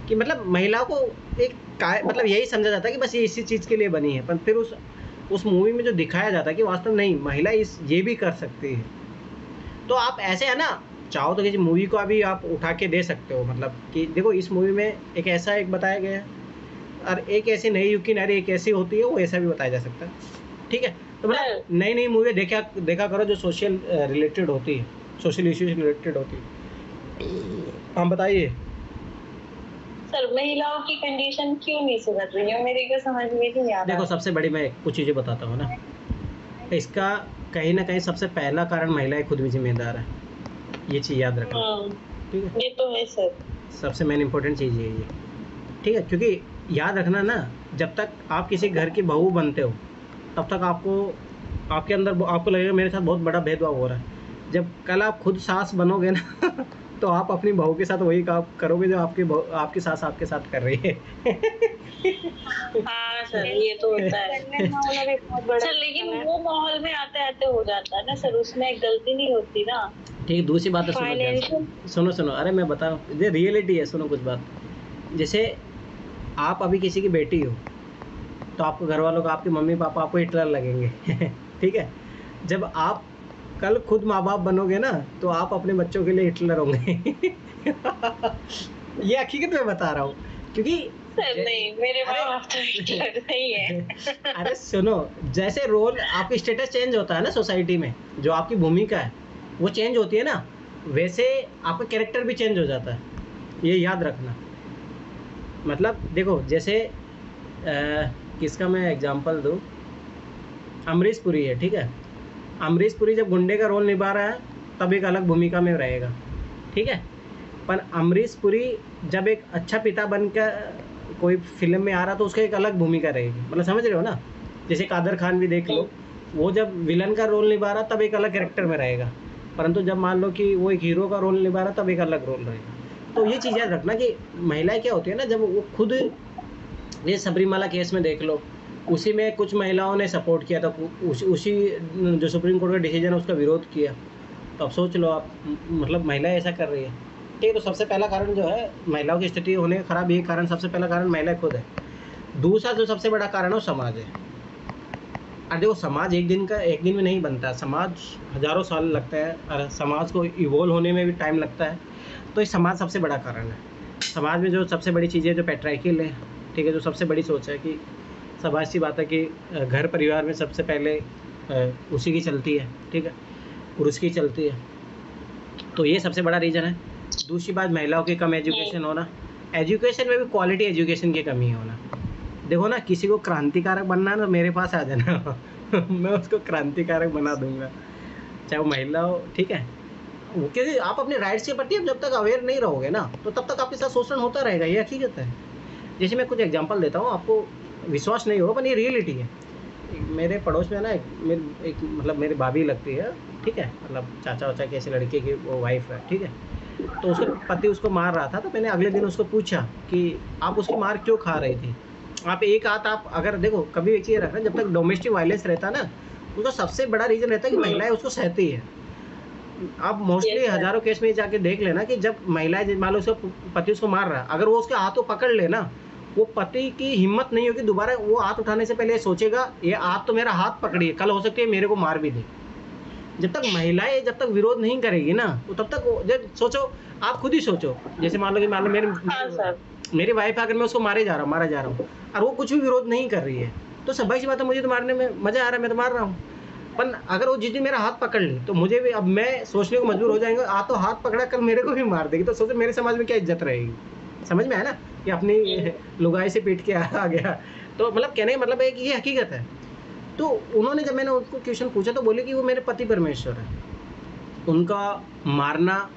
कि मतलब महिला को एक मतलब यही समझा जाता है कि बस ये इसी चीज़ के लिए बनी है, पर फिर उस मूवी में जो दिखाया जाता है कि वास्तव में नहीं, महिला ये भी कर सकती है। तो आप ऐसे है ना, चाहो तो किसी मूवी को अभी आप उठा के दे सकते हो, मतलब कि देखो इस मूवी में एक ऐसा एक बताया गया है और एक ऐसी नई युग की नारी एक ऐसी होती है, वो ऐसा भी बताया जा सकता है। ठीक है, तो मतलब नई नई मूवी देखा करो जो सोशल रिलेटेड होती है, सोशल इश्यूज रिलेटेड होती है। हम बताइए सर, महिलाओं की कंडीशन क्यों नहीं सुधर रही है, मेरे को समझ में नहीं आ रहा। देखो सबसे बड़ी मैं कुछ चीज़ें बताता हूँ ना, इसका कहीं ना कहीं सबसे पहला कारण महिलाएं खुद भी जिम्मेदार है, ये चीज़ याद रखना। ठीक है, ये तो है सर, सबसे मेन इंपॉर्टेंट चीज़ ये है। ठीक है, क्योंकि याद रखना ना, जब तक आप किसी घर की बहू बनते हो तब तक आपके अंदर आपको लगेगा मेरे साथ बहुत बड़ा भेदभाव हो रहा है। जब कल आप खुद सास बनोगे ना तो आप अपनी बहू के साथ वही काम करोगे जो आपकी सास आपके साथ कर रही है। हाँ सर, ये तो होता है सर, लेकिन वो माहौल में आते आते हो जाता है ना सर, उसमें गलती नहीं होती ना। ठीक, दूसरी बात है, सुनो ध्यान से। सुनो, अरे मैं बताऊं, ये रियलिटी है, सुनो कुछ बात। जैसे आप अभी किसी की बेटी हो, तो आपको घर वालों को, आपके मम्मी पापा आपको हिटलर लगेंगे। ठीक है, जब आप कल खुद माँ बाप बनोगे ना, तो आप अपने बच्चों के लिए हिटलर होंगे। ये हकीकत में बता रहा हूँ, क्योंकि सर नहीं, मेरे माँ बाप तो हिटलर नहीं है। अरे सुनो, जैसे रोल आपकी स्टेटस चेंज होता है ना सोसाइटी में, जो आपकी भूमिका है वो चेंज होती है ना, वैसे आपका कैरेक्टर भी चेंज हो जाता है, ये याद रखना। मतलब देखो, जैसे किसका मैं एग्जांपल दूँ, अमरीश पुरी है, ठीक है। अमरीश पुरी जब गुंडे का रोल निभा रहा है तब एक अलग भूमिका में रहेगा, ठीक है। पर अमरीश पुरी जब एक अच्छा पिता बनकर कोई फिल्म में आ रहा तो उसका एक अलग भूमिका रहेगी, मतलब समझ रहे हो ना। जैसे कादर खान भी देख लो, वो जब विलन का रोल निभा रहा तब एक अलग कैरेक्टर में रहेगा, परंतु जब मान लो कि वो एक हीरो का रोल निभा रहा तब एक अलग रोल रहेगा। तो ये चीज़ याद रखना कि महिलाएं क्या होती है ना, जब वो खुद, ये सबरीमाला केस में देख लो, उसी में कुछ महिलाओं ने सपोर्ट किया था, उसी जो सुप्रीम कोर्ट का डिसीजन है उसका विरोध किया। तो अब सोच लो आप, मतलब महिलाएं ऐसा कर रही है, ठीक है। तो सबसे पहला कारण जो है महिलाओं की स्थिति होने का खराब, ये कारण, सबसे पहला कारण महिला खुद है। दूसरा जो सबसे बड़ा कारण है वो समाज है। और देखो, समाज एक दिन में नहीं बनता, समाज हज़ारों साल लगता है, और समाज को इवोल्व होने में भी टाइम लगता है। तो ये समाज सबसे बड़ा कारण है। समाज में जो सबसे बड़ी चीज़ है, जो पैट्रियार्कल है, ठीक है, जो सबसे बड़ी सोच है कि स्वाभाविक सी बात है कि घर परिवार में सबसे पहले उसी की चलती है, ठीक है, पुरुष की चलती है। तो ये सबसे बड़ा रीज़न है। दूसरी बात, महिलाओं की कम एजुकेशन होना, एजुकेशन में भी क्वालिटी एजुकेशन की कमी होना। देखो ना, किसी को क्रांतिकारक बनना है तो मेरे पास आ जाना। मैं उसको क्रांतिकारक बना दूंगा, चाहे वो महिला हो, ठीक है। क्योंकि आप अपने राइट्स के प्रति जब तक अवेयर नहीं रहोगे ना, तो तब तक आपके साथ शोषण होता रहेगा, ये हकीकत है। जैसे मैं कुछ एग्जांपल देता हूँ, आपको विश्वास नहीं होगा पर ये रियलिटी है। मेरे पड़ोस में ना एक मतलब मेरी भाभी लगती है, ठीक है, मतलब चाचा वाचा की ऐसे लड़के की वो वाइफ है, ठीक है। तो उसके पति उसको मार रहा था, तो मैंने अगले दिन उसको पूछा कि आप उसकी मार क्यों खा रही थी। आप एक हाथ, आप अगर देखो, कभी एक चीज़ रखना, जब तक डोमेस्टिक वायलेंस रहता है ना, उसका सबसे बड़ा रीज़न रहता है कि महिलाएं उसको सहती है। आप मोस्टली हज़ारों केस में जाके देख लेना कि जब महिलाएं, मान लो उसका पति उसको मार रहा है, अगर वो उसके हाथों पकड़ लेना, वो पति की हिम्मत नहीं होगी दोबारा, वो हाथ उठाने से पहले सोचेगा ये हाथ तो मेरा हाथ पकड़ी है, कल हो सकती है मेरे को मार भी दे। जब तक महिलाएं जब तक विरोध नहीं करेगी ना, तो तब तक जब सोचो, आप खुद ही सोचो, जैसे मान लो मेरी वाइफ अगर मैं उसको मारा जा रहा हूँ और वो कुछ भी विरोध नहीं कर रही है, तो सभी सी बात है, मुझे तो मारने में मजा आ रहा है, मैं तो मार रहा हूँ। पर अगर वो जिस दिन मेरा हाथ पकड़ ली, तो मुझे भी, अब मैं सोचने को मजबूर हो जाएंगे, तो हाथ पकड़ा कल मेरे को भी मार देगी, तो सोचो मेरे समाज में क्या इज्जत रहेगी। समझ में आया ना, कि अपनी लुगाई से पीट के आ गया। तो मतलब कहने का मतलब है कि ये हकीकत है। तो उन्होंने, जब मैंने उनको क्वेश्चन पूछा, तो बोले कि वो मेरे पति परमेश्वर है, उनका मारना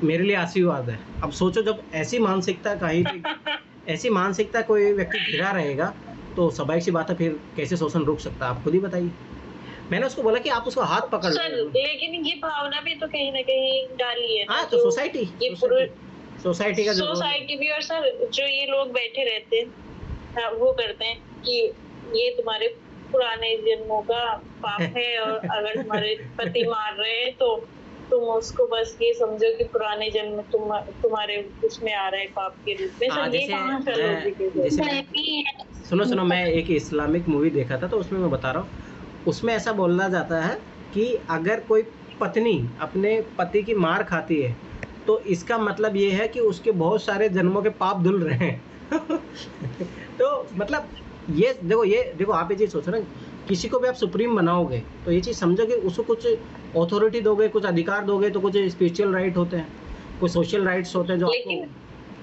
मेरे लिए आशीर्वाद है। अब सोचो, जब ऐसी मानसिकता कहीं पे ऐसी मानसिकता कोई व्यक्ति घिरा रहेगा, तो स्वाभाविक सी बात है, फिर कैसे शोषण रुक सकता है, आप खुद ही बताइए। मैंने उसको बोला कि आप उसका हाथ पकड़ सर, लो। लेकिन ये भावना भी तो कहीं ना कहीं डाली है ना, हाँ, तो सोसाइटी का जो सोसाइटी भी, और सर जो ये लोग बैठे रहते हैं, वो करते हैं कि ये तुम्हारे पुराने जन्मों का पाप है, और अगर तुम्हारे पति मार रहे हैं तो तुम उसको बस ये समझो कि पुराने जन्म तुम्हारे उसमें आ रहे हैं पाप के रूप में। सर, ये कहाँ का लॉजिक है? सुनो, मैं एक इस्लामिक मूवी देखा था, तो उसमें मैं बता रहा हूँ, उसमें ऐसा बोला जाता है कि अगर कोई पत्नी अपने पति की मार खाती है, तो इसका मतलब ये है कि उसके बहुत सारे जन्मों के पाप धुल रहे हैं। तो मतलब ये देखो आप ये चीज़ सोचो ना, किसी को भी आप सुप्रीम बनाओगे, तो ये चीज़ समझो कि उसको कुछ ऑथोरिटी दोगे, कुछ अधिकार दोगे, तो कुछ स्पिरिचुअल राइट होते हैं, कुछ सोशल राइट्स होते हैं जो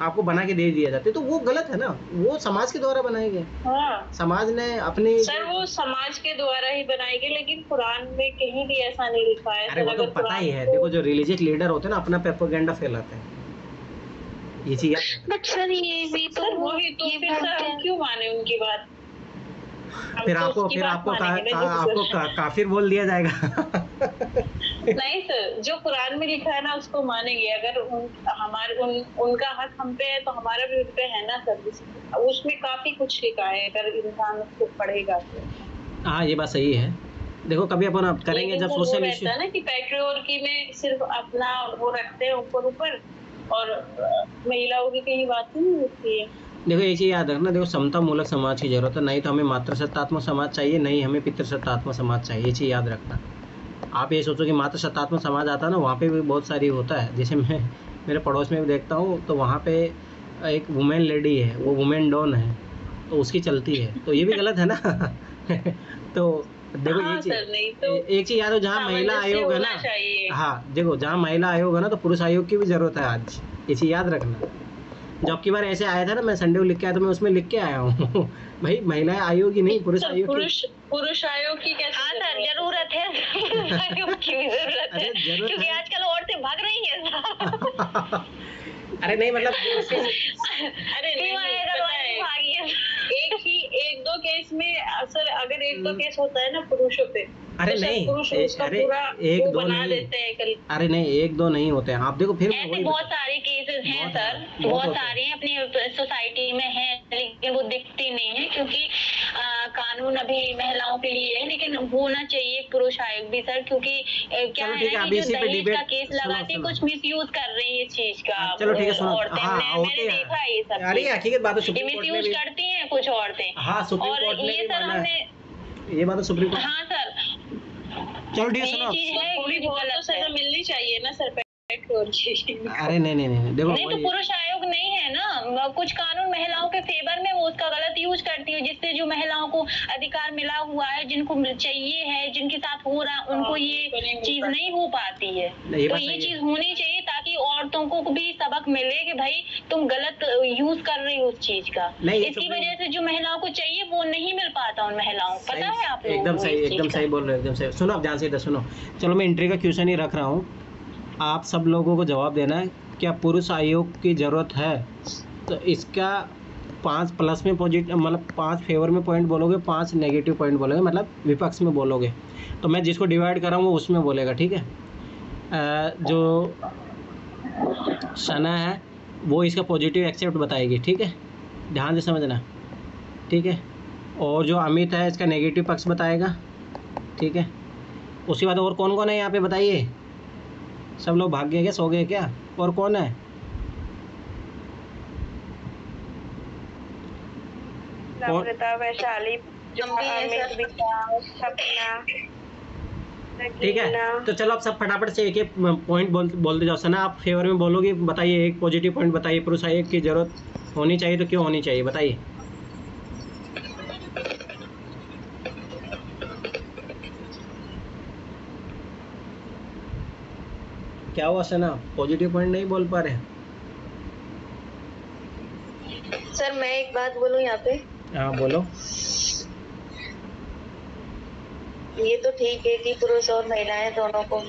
आपको बना के दे दिया जाते हैं। तो वो गलत है ना, वो समाज के द्वारा बनाए गए। हाँ, समाज ने अपनी, सर वो समाज के द्वारा ही बनाई गई, लेकिन कुरान में कहीं भी ऐसा नहीं लिखा है। अरे वो तो पता ही है, देखो जो रिलीजियस लीडर होते हैं ना, अपना प्रोपेगेंडा फैलाते हैं, ये चीज। बट सर ये भी तो वही तो, फिर सर हम क्यों माने उनकी बात? फिर आपको काफिर बोल दिया जाएगा। नहीं सर, जो कुरान में लिखा है ना उसको मानेंगे। अगर उनका हक हम पे है तो हमारा भी उन पे है ना सर। उसमें काफी कुछ लिखा है, अगर इंसान उसको पढ़ेगा तो। हाँ ये बात सही है। देखो कभी अपन अब करेंगे लेकिन जब वो सोशल रहता इश्यू। है ना कि पैट्रियोर्की में सिर्फ अपना वो रखते हैं ऊपर और महिलाओं की कहीं बात ही नहीं होती है। देखो एक चीज़ याद रखना, देखो समता मूलक समाज की जरूरत है, नहीं तो हमें मातृसत्तात्मक समाज चाहिए, नहीं हमें पितृसत्तात्मक समाज चाहिए, ये चीज़ याद रखना। आप ये सोचो कि मातृसत्तात्मक समाज आता है ना, वहाँ पे भी बहुत सारी होता है। जैसे मैं मेरे पड़ोस में भी देखता हूँ तो वहाँ पे एक वुमेन लेडी है, वो वुमेन डॉन है, तो उसकी चलती है, तो ये भी गलत है ना। तो देखो हाँ एक सर, नहीं तो एक चीज़ याद हो, जहाँ महिला सामंजस्य आयोग है होना ना, चाहिए। हाँ देखो जहाँ महिला आयोग है ना, तो पुरुष आयोग की भी ज़रूरत है आज, ये चीज़ याद रखना। जब की बार ऐसे आया था ना, मैं संडे को लिख के आया, तो मैं उसमें लिख के आया हूँ। भाई महिला आयोग ही नहीं, पुरुष सर, आयोग की। पुरुष आयोग की कैसे हाँ सर, जरूरत है। पुरुष आयोग की भी जरूरत है, अरे जरूरत क्योंकि है। आजकल औरतें भाग रही हैं। अरे नहीं मतलब अरे नहीं, क्यों आएगा पता औरतें है, भागी हैं। एक दो केस में सर, अगर एक दो केस होता है ना पुरुषों पे, अरे तो सर नहीं, पुरुष उसका अरे पूरा एक वो दो बना नहीं, देते हैं कल। अरे नहीं एक दो नहीं होते हैं, आप देखो फिर ऐसे वही बहुत सारे केसेस हैं बहुत सर, बहुत बहुत होते हैं। सारे हैं अपनी सोसाइटी में हैं, लेकिन वो दिखती नहीं है, क्योंकि कानून अभी महिलाओं के लिए है, लेकिन होना चाहिए पुरुष आयोग भी सर, क्योंकि क्या चलो है ठीक है, ना अब कि जो इसी पे दहेज का डिबेट केस सुनो लगाते सुनो। कुछ मिसयूज कर रही है इस चीज का। चलो ठीक है सुनो, औरतें हाँ मैंने होते देखा है ये हैं। सब अरे चीज। हकीकत बात है, ये सुप्रीम कोर्ट ने मिसयूज भी, करती हैं कुछ औरतें। हाँ सुप्रीम और कोर्ट ने ये भी सर माना हमने, है, ये बात तो सुप्रीम कोर्ट। हाँ सर, चलो ठीक है ये सुनो। चीज है थोड़ी बहुत तो गलत सजा है। मिलनी चाहिए ना सर पैट्रियोर्की। अरे नहीं देखो नहीं तो पुरुष आयोग नहीं है ना, कुछ कानून महिलाओं के फेवर में वो उसका गलत यूज करती है, जिससे जो महिलाओं को अधिकार मिला हुआ है, जिनको चाहिए है, जिनके साथ हो रहा, उनको ये चीज नहीं हो पाती है। नहीं, तो बात ये सही है। चीज होनी चाहिए, ताकि औरतों को भी सबक मिले कि भाई तुम गलत यूज कर रही हो उस चीज का। नहीं, ये इसकी सुप्रीम- वजह से जो महिलाओं को चाहिए वो नहीं मिल पाता उन महिलाओं को, पता है आप लोगों एकदम को सही, इस चीज एकदम का? सही बोल रहे हो, एकदम सही। सुनो आप ध्यान से इधर सुनो। चलो मैं इंट्री का क्वेश्चन ही रख रहा हूँ, आप सब लोगों को जवाब देना है, क्या पुरुष आयोग की ज़रूरत है? तो इसका 5 प्लस में पॉजिटिव, मतलब 5 फेवर में पॉइंट बोलोगे, 5 नेगेटिव पॉइंट बोलोगे, मतलब विपक्ष में बोलोगे। तो मैं जिसको डिवाइड कर रहा हूँ वो उसमें बोलेगा, ठीक है। जो सना है वो इसका पॉजिटिव एक्सेप्ट बताएगी, ठीक है, ध्यान से समझना, ठीक है। और जो अमित है इसका नेगेटिव पक्ष बताएगा, ठीक है। उसके बाद और कौन कौन है यहाँ पे बताइए? सब लोग भाग गए क्या, सो गए क्या? और कौन है? नम्रता, वैशाली, हम भी हैं अमित, सर। विकास, सपना, ठीक है, तो चलो आप सब फटाफट से एक एक पॉइंट बोलते जाओ। सना आप फेवर में बोलोगे, बताइए एक पॉजिटिव पॉइंट बताइए, पुरुष आयोग की जरूरत होनी चाहिए तो क्यों होनी चाहिए, बताइए। क्या हुआ सना, पॉजिटिव पॉइंट नहीं बोल पा रहे? सर मैं एक बात बोलूं यहाँ पे, हाँ बोलो। ये तो ठीक है कि पुरुष और महिलाएं दोनों को,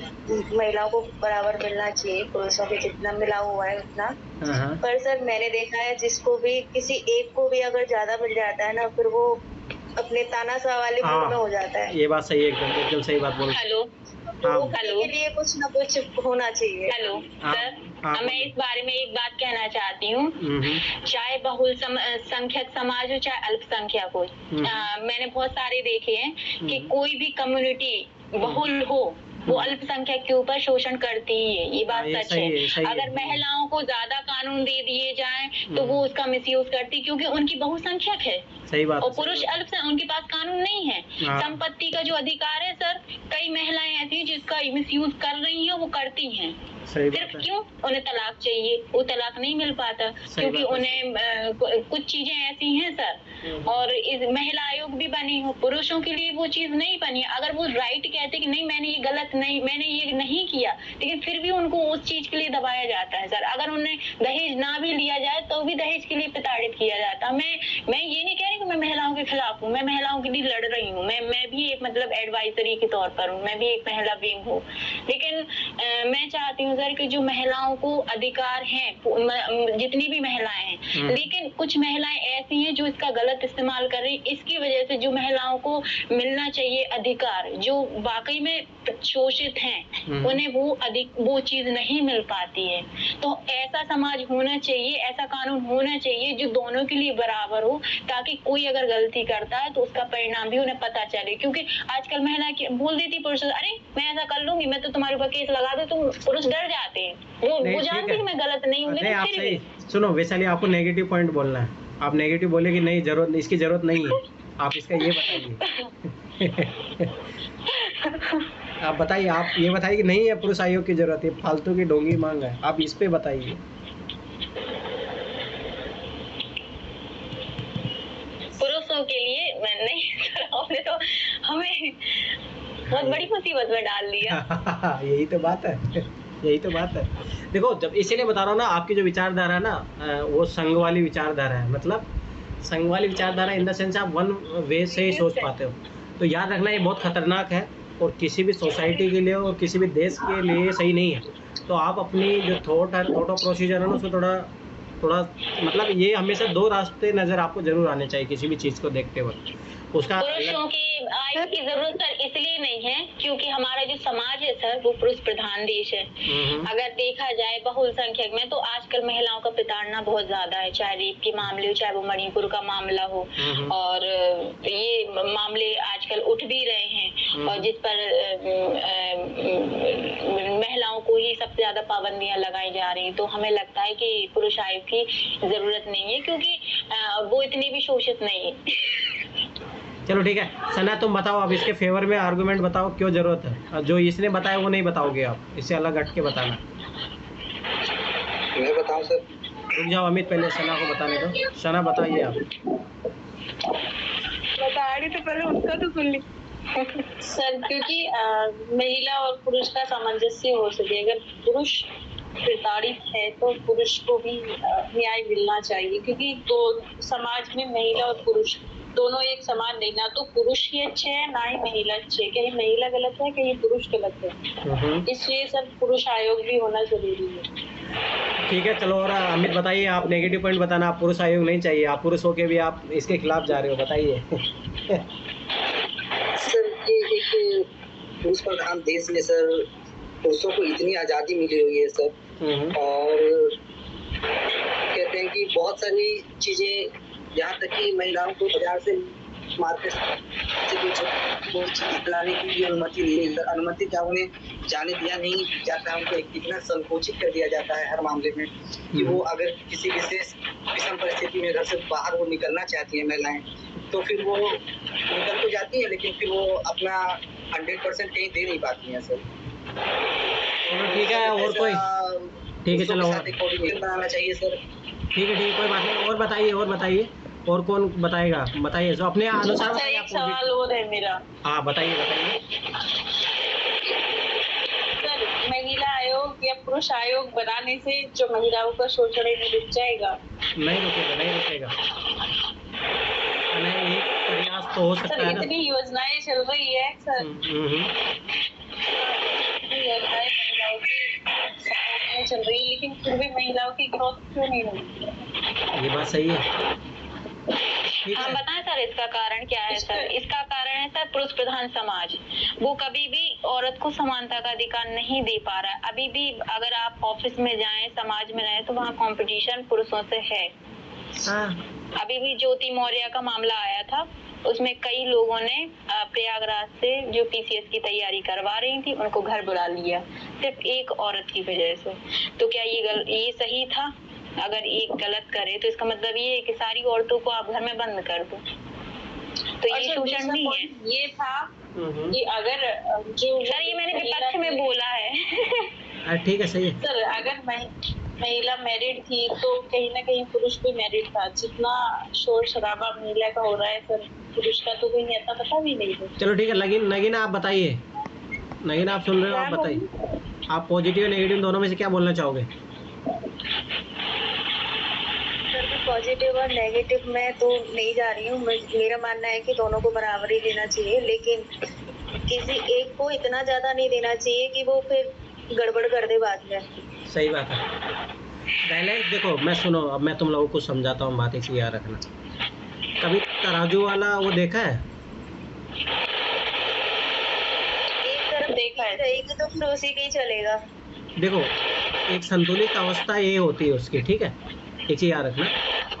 महिलाओं को बराबर मिलना चाहिए, पुरुषों के जितना मिला हुआ है उतना। हाँ पर सर मैंने देखा है जिसको भी, किसी एक को भी अगर ज्यादा मिल जाता है ना, फिर वो अपने तानाशाह वाले मूड में हो जाता है। ये बात सही है, एकदम एकदम सही बात बोल। हेलो तो हाँ। उसके लिए कुछ ना कुछ होना चाहिए। हेलो हाँ, सर, हाँ, मैं इस बारे में एक बात कहना चाहती हूँ। चाहे बहुल संख्यक समाज हो चाहे अल्पसंख्यक हो, मैंने बहुत सारे देखे हैं कि कोई भी कम्युनिटी बहुल हो वो अल्पसंख्यक के ऊपर शोषण करती ही है, ये बात ये सच सही है, है। सही है। अगर महिलाओं को ज्यादा कानून दे दिए जाएं तो वो उसका मिसयूज करती, क्योंकि उनकी बहुसंख्यक है सही बात और है, पुरुष अल्पसंख्यक, उनके पास कानून नहीं है। हाँ। संपत्ति का जो अधिकार है सर, कई महिलाएं ऐसी हैं जिसका मिसयूज कर रही हैं, वो करती हैं। सही सिर्फ बात है। क्यों? उन्हें तलाक चाहिए, वो तलाक नहीं मिल पाता, क्योंकि बात है। उन्हें कुछ चीजें ऐसी हैं सर। और इस महिला आयोग भी बनी हो, पुरुषों के लिए वो चीज नहीं बनी। अगर वो राइट कहते कि नहीं मैंने ये गलत नहीं, मैंने ये नहीं किया, लेकिन फिर भी उनको उस चीज के लिए दबाया जाता है सर। अगर उन्हें दहेज ना भी लिया जाए तो भी दहेज के लिए प्रताड़ित किया जाता है। मैं ये नहीं कह रही कि मैं महिलाओं के के खिलाफ हूँ, मैं महिलाओं के लिए लड़ रही हूँ, मैं भी एक मतलब एडवाइजरी के तौर पर हूँ, मैं भी एक महिला विंग हूँ। लेकिन मैं चाहती हूँ सर कि जो महिलाओं को अधिकार हैं, जितनी भी महिलाएं हैं, लेकिन कुछ महिलाएं ऐसी हैं जो इसका गलत इस्तेमाल कर रही, इसकी वजह से जो महिलाओं को मिलना चाहिए अधिकार, जो वाकई में शोषित हैं, उन्हें वो चीज नहीं मिल पाती है। तो ऐसा समाज होना चाहिए, ऐसा कानून होना चाहिए जो दोनों के लिए बराबर हो, ताकि कोई अगर गलती करता है तो उसका परिणाम भी उन्हें पता चले। क्योंकि आजकल महिला बोल देती पुरुष, अरे मैं ऐसा कर लूंगी, मैं तो तुम्हारे ऊपर केस लगा दूं, तुम पुरुष डर जाते हैं, वो जानते कि मैं गलत नहीं हूँ, लेकिन फिर भी। सुनो, वैशाली आपको नेगेटिव पॉइंट बोलना है, आप नेगेटिव बोले कि नहीं जरूरत, इसकी जरूरत नहीं है, आप इसका ये बताइए। आप बताइए, आप ये बताइए कि नहीं है पुरुष आयोग की जरूरत है, फालतू की ढोंगी मांग है, आप इस पे बताइए। पुरुषों के लिए मैं नहीं सर, आपने तो हमें बहुत बड़ी मुसीबत में डाल दिया। यही तो बात है, यही तो बात है। देखो, जब इसीलिए बता रहा हूँ ना, आपकी जो विचारधारा है ना, वो संघ वाली विचारधारा है, मतलब संघ वाली विचारधारा इन द सेंस आप वन वे से ही सोच पाते हो। तो याद रखना, ये बहुत खतरनाक है और किसी भी सोसाइटी के लिए और किसी भी देश के लिए सही नहीं है। तो आप अपनी जो थॉट ऑफ प्रोसीजर है ना, उसको थोड़ा मतलब ये हमेशा दो रास्ते नज़र आपको जरूर आने चाहिए किसी भी चीज़ को देखते वक्त। उसका पुरुषों की आयु की जरूरत सर इसलिए नहीं है क्योंकि हमारा जो समाज है सर, वो पुरुष प्रधान देश है। अगर देखा जाए बहुसंख्यक में, तो आजकल महिलाओं का प्रताड़ना बहुत ज्यादा है, चाहे रेप के मामले हो, चाहे वो मणिपुर का मामला हो, और ये मामले आजकल उठ भी रहे हैं, और जिस पर महिलाओं को ही सबसे ज्यादा पाबंदियां लगाई जा रही हैं। तो हमें लगता है कि पुरुष आयोग की जरूरत नहीं है, क्योंकि वो इतनी भी शोषित नहीं है। चलो ठीक है, सना तुम बताओ, अब इसके फेवर में आर्गुमेंट बताओ क्यों जरूरत है। जो इसने बताया वो नहीं बताओगे आप, इससे अलग हट के बताना। मैं बताऊं सर? रुक जाओ अमित, पहले सना को बताने दो। सना बताइए आप। बता रही तो पहले उसका तो सुन ली। सर क्योंकि महिला और पुरुष का सामंजस्य हो सके, अगर पुरुष प्रताड़ित है तो पुरुष को भी न्याय मिलना चाहिए, क्योंकि तो समाज में महिला और पुरुष दोनों एक समान नहीं, ना तो पुरुष ही अच्छे हैं ना ही महिला अच्छे है, कहीं महिला गलत है कहीं पुरुष गलत है, इसलिए सर पुरुष आयोग भी होना जरूरी है। ठीक है, चलो। और अमित बताइए, आप नेगेटिव पॉइंट बताना। आप पुरुष आयोग नहीं चाहिए, आप पुरुष होके भी आप इसके खिलाफ जा रहे हो, बताइए। सर ये एक पुरुष प्रधान देश में सर पुरुषों को इतनी आज़ादी मिली हुई है सर, और कहते हैं कि बहुत सारी चीज़ें, यहाँ तक कि महिलाओं को बाजार से मार्केट से कुछ लाने की भी अनुमति नहीं है सर। अनुमति क्या, उन्हें जाने दिया नहीं जाता है, उनको इतना संकोचित कर दिया जाता है हर मामले में कि वो अगर किसी विशेष विषम परिस्थिति में घर से बाहर वो निकलना चाहती है महिलाएं, तो फिर वो निकल तो जाती है, लेकिन फिर वो अपना 100% कहीं दे नहीं पाती हैं सर। ठीक है, और कोई? ठीक है, चलो बनाना चाहिए सर। ठीक है, कोई बात नहीं। और बताइए और कौन बताएगा? बताइए, जो अपने अनुसार बताइए। एक सवाल और है मेरा। हाँ, बताइए। सर महिला आयोग या पुरुष आयोग बनाने से जो महिलाओं का शोषण है रुक जाएगा? नहीं रुकेगा। नहीं, एक प्रयास तो हो सकता है ना। इतनी योजनाएं चल रही है सर, महिलाओं की चल रही है, लेकिन फिर भी महिलाओं की ग्रोथ क्यों नहीं हो रही? ये बात सही है। हम बताएं सर इसका कारण क्या है सर? इसका कारण है सर पुरुष प्रधान समाज, वो कभी भी औरत को समानता का अधिकार नहीं दे पा रहा है। अभी भी अगर आप ऑफिस में जाएं, समाज में रहें, तो वहाँ कंपटीशन पुरुषों से है। अभी भी ज्योति मौर्य का मामला आया था, उसमें कई लोगों ने प्रयागराज से जो पीसीएस की तैयारी करवा रही थी, उनको घर बुला लिया सिर्फ एक औरत की वजह से। तो क्या ये सही था? अगर एक गलत करे तो इसका मतलब ये है कि सारी औरतों को आप घर में बंद कर दो, तो ये शोषण नहीं है। ये था कि अगर जो सर, ये मैंने विपक्ष में बोला है। ठीक है, सही है सर। अगर महिला मैरिड थी तो कहीं ना कहीं पुरुष भी मैरिड था। जितना शोर शराबा महिला का हो रहा है सर, पुरुष का तो कहीं ऐसा पता भी नहीं है। चलो ठीक है, नगीना आप बताइए। नगीना आप सुन रहे हो? आप बताइए, आप पॉजिटिव नेगेटिव दोनों में से क्या बोलना चाहोगे? पॉजिटिव और नेगेटिव में तो नहीं जा रही हूँ। मेरा मानना है कि दोनों को बराबर ही देना चाहिए, लेकिन किसी एक को इतना ज्यादा नहीं देना चाहिए कि वो फिर गड़बड़ कर दे बाद में। सही बात है। पहले देखो, मैं सुनो, अब मैं तुम लोगों को समझाता हूँ, बात एक याद रखना। कभी तराजू वाला वो देखा है? एक तरफ देखा है। रहेगी तो फिर उसी के ही चलेगा। देखो, एक संतुलित अवस्था ये होती है उसकी, ठीक है? एक चीज़ याद रखना,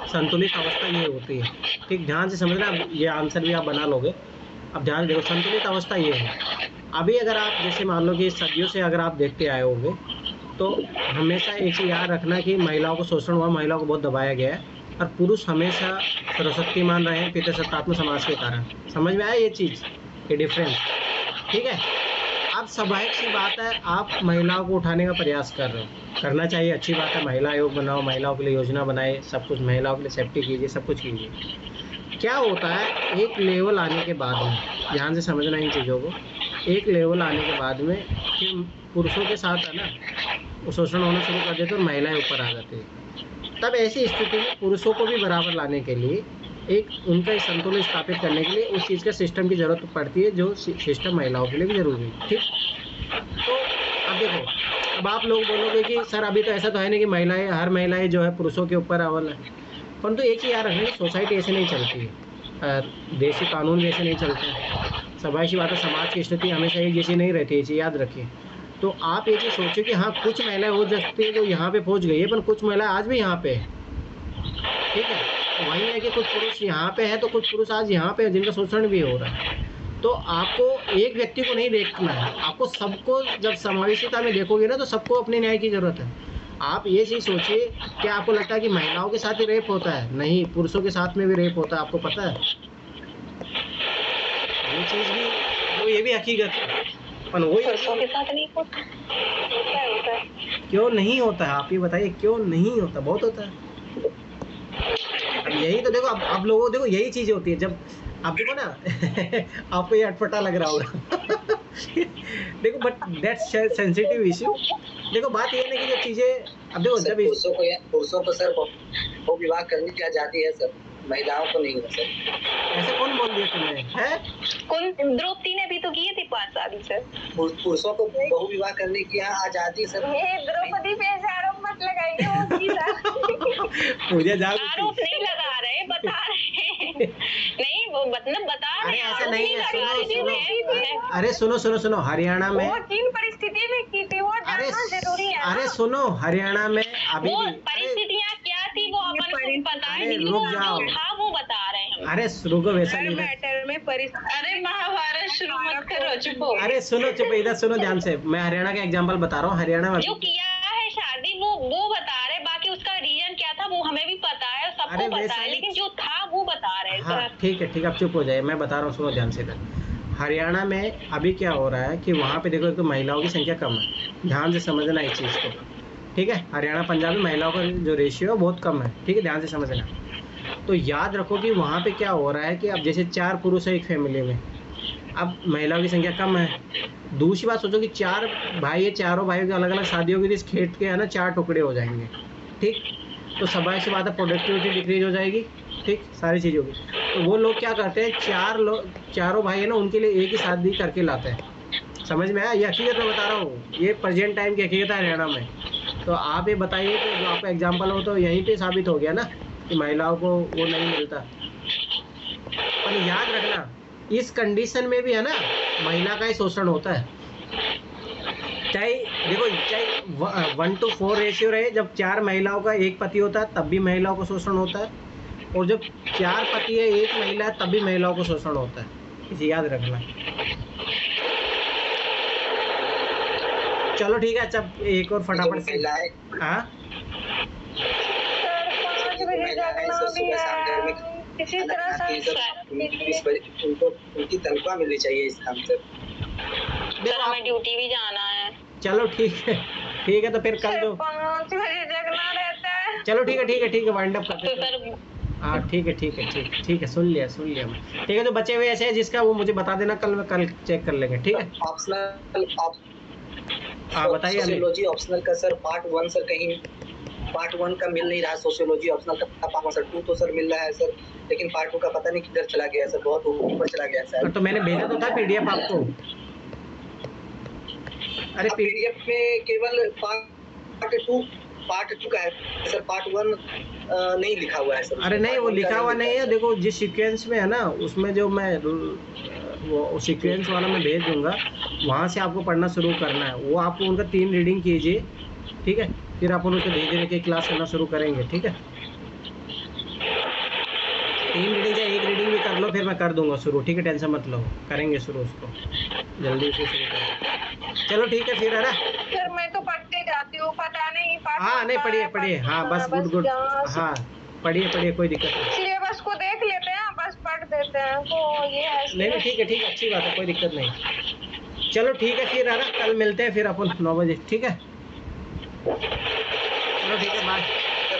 संतुलित अवस्था ये होती है, ठीक? ध्यान से समझना, ये आंसर भी आप बना लोगे। अब ध्यान देखो, संतुलित अवस्था ये है। अभी अगर आप जैसे मान लो कि सदियों से अगर आप देखते आए होंगे, तो हमेशा एक चीज़ याद रखना कि महिलाओं को शोषण हुआ, महिलाओं को बहुत दबाया गया है, और पुरुष हमेशा सर्वशक्तिमान रहे हैं पितृसत्तात्मक समाज के कारण। समझ में आया ये चीज़, ये डिफरेंस, ठीक है? अब स्वाभाविक सी बात है, आप महिलाओं को उठाने का प्रयास कर रहे हो, करना चाहिए, अच्छी बात है। महिला आयोग बनाओ, महिलाओं के लिए योजना बनाए, सब कुछ महिलाओं के लिए सेफ्टी कीजिए, सब कुछ कीजिए। क्या होता है, एक लेवल आने के बाद में, ध्यान से समझना इन चीज़ों को, एक लेवल आने के बाद में फिर पुरुषों के साथ है ना, वो शोषण होना शुरू कर देते और महिलाएं ऊपर आ जाती है। तब ऐसी स्थिति में पुरुषों को भी बराबर लाने के लिए, एक उनका संतुलन स्थापित करने के लिए उस चीज़ का सिस्टम की ज़रूरत पड़ती है, जो सिस्टम महिलाओं के लिए भी ज़रूरी है, ठीक? तो अब देखो, अब आप लोग बोलोगे कि सर अभी तो ऐसा तो है नहीं कि महिलाएं, हर महिलाएं जो है पुरुषों के ऊपर अव्वल है, परंतु एक ही याद रखना कि सोसाइटी ऐसे नहीं चलती है, देशी कानून भी ऐसे नहीं चलते हैं। स्वाभाविक बात है, समाज की स्थिति हमेशा एक जैसी नहीं रहती है, ये चीज़ याद रखिए। तो आप ये चीज़ सोचो कि हाँ, कुछ महिलाएं हो सकती है जो यहाँ पे पहुँच गई है, पर कुछ महिलाएं आज भी यहाँ पे है, ठीक है? वही है कि कुछ पुरुष यहाँ पे है, तो कुछ पुरुष आज यहाँ पे है जिनका शोषण भी हो रहा है। तो आपको एक व्यक्ति को नहीं देखना है, आपको सबको, जब समावेशिता में देखोगे ना, तो सबको अपने न्याय की ज़रूरत है। आप ये चीज़ सोचिए, क्या आपको लगता है कि महिलाओं के साथ ही रेप होता है? नहीं, पुरुषों के साथ में भी रेप होता है, आपको पता है? ये चीज़ भी, तो ये भी हकीकत है, पर वही पुरुषों के साथ नहीं होता है। क्यों नहीं होता है? आप ये बताइए, क्यों नहीं होता? बहुत होता है। अब यही तो देखो, अब लोगों देखो, यही चीज़ें होती है। जब आप देखो ना आपको ये अटपटा लग रहा होगा देखो, बट दैट्स सेंसिटिव इश्यू। देखो, बात ये है ना कि जो चीज़ें, अब देखो, सर, जब पुरुषों को सर वो विवाह करने की आजादी है सर, महिलाओं को नहीं है सर। ऐसा कौन बोल दिया तुम्हें? है कौन? द्रौपदी ने भी तो किए थे 5 शादी सर। पुरुषों को बहु विवाह करने की यहाँ आजादी सर। द्रौपदी पे ऐसे आरोप मत लगाइए। पूजा जाओ, आरोप नहीं लगा रहे, बता रहे हैं। नहीं, वो मतलब बता रहे अरे हैं, ऐसा आरोप नहीं है, लगा रहे हैं। अरे सुनो, हरियाणा में, वो किन परिस्थिति में की थी वो अरे जानना जरूरी है। अरे सुनो, हरियाणा में अभी वो भी, परिस्थितियाँ क्या थी वो अपन को पता है, अरे लेकिन रुक वो जाओ। जो था वो बता रहे हैं हम। अरे रुको, वैसा नहीं है। मैटर में अरे महाभारत शुरू मत करो, चुप हो। अरे सुनो, चुप, इधर सुनो ध्यान से। मैं हरियाणा का एग्जांपल बता रहा हूँ। हरियाणा में जो किया है शादी वो बता रहे, बाकी उसका रीजन क्या था वो हमें भी पता है, सबको अरे पता वैसा है, ही- लेकिन जो था वो बता रहे हैं हाँ, सर। ठीक है, अब चुप हो जाए, मैं बता रहा हूँ, सुनो ध्यान से इधर। हरियाणा में अभी क्या हो रहा है कि वहाँ पे देखो, एक तो महिलाओं की संख्या कम है, ध्यान से समझना इस चीज़ को, ठीक है? हरियाणा पंजाब में महिलाओं का जो रेशियो है बहुत कम है, ठीक है? ध्यान से समझना। तो याद रखो कि वहाँ पे क्या हो रहा है कि अब जैसे 4 पुरुष है एक फैमिली में, अब महिलाओं की संख्या कम है। दूसरी बात सोचो कि 4 भाई है, चारों भाइयों की अलग अलग शादी होगी, तो इस खेत के है ना 4 टुकड़े हो जाएंगे, ठीक? तो स्वाभाविक सी बात है, प्रोडक्टिविटी डिक्रीज हो जाएगी, ठीक? सारी चीज़ होगी। तो वो लोग क्या करते हैं, चारों भाई है ना, उनके लिए एक ही शादी करके लाते हैं। समझ में आया? ये हकीकत मैं बता रहा हूँ, ये प्रेजेंट टाइम की हकीकत है हरियाणा में। तो आप ये बताइए कि जो आपका एग्जाम्पल हो, तो यहीं पे साबित हो गया ना कि महिलाओं को वो नहीं मिलता। पर याद रखना, इस कंडीशन में भी है ना, महिला का ही शोषण होता है। चाहे देखो, चाहे 1:4 रेशियो रहे, जब 4 महिलाओं का एक पति होता है तब भी महिलाओं को शोषण होता है, और जब 4 पति है एक महिला है तब भी महिलाओं को शोषण होता है। इसे याद रखना। चलो ठीक है, अच्छा एक और फटाफट से। हाँ, 5 बजे जागना भी है, किसी तरह से उनकी तनख्वाह मिलनी चाहिए इस काम से। सर हमें ड्यूटी भी जाना है। चलो ठीक है, तो फिर कल दो। 5 बजे जगना रहता है। चलो ठीक है, वाइंड अप करते तो हैं। सर हाँ ठीक है, सुन लिया मैं। ठीक है, जो बचे हुए ऐसे हैं जिसका वो मुझे बता देना, कल चेक कर लेंगे, ठीक है? ऑप्शनल हाँ बताइए। सोशियोलॉजी ऑप्शनल का सर पार्ट 1 सर कहीं पार्ट 1 का मिल नहीं रहा, सोशियोलॉजी ऑप्शनल का पापा सर 2 तो सर मिल रहा है सर, लेकिन पार्ट 2 का पता नहीं किधर चला गया सर, बहुत ऊपर चला गया सर। तो मैंने भेजा तो था पीडीएफ आपको। अरे पीडीएफ में केवल पार्ट 2 का है सर, पार्ट 1 नहीं लिखा हुआ है सर। अरे नहीं, वो लिखा हुआ नहीं है, देखो जिस सीक्वेंस में है ना उसमें जो मैं वो सीक्वेंस वाला मैं भेज दूंगा, वहाँ से आपको पढ़ना शुरू करना है। वो आपको उनका 3 रीडिंग कीजिए, ठीक है, फिर अपन उसको धीरे धीरे के क्लास करना शुरू करेंगे, ठीक है। 3 रीडिंग या 1 रीडिंग भी कर लो, फिर मैं कर दूंगा शुरू, ठीक है, टेंशन मत लो, करेंगे शुरू उसको, जल्दी से शुरू करेंगे। चलो ठीक है फिर, है ना सर मैं तो पढ़ते जाती हूँ, पता नहीं हाँ नहीं, पढ़िए, हाँ बस गुड, हाँ पढ़िए, कोई दिक्कत नहीं। सिलेबस को देख लेते हैं, बस पढ़ देते हैं, तो ये है। नहीं ठीक है, अच्छी बात है, कोई दिक्कत नहीं। चलो ठीक है फिर, है ना, कल मिलते हैं फिर अपन 9 बजे, ठीक है। चलो ठीक है, बाय।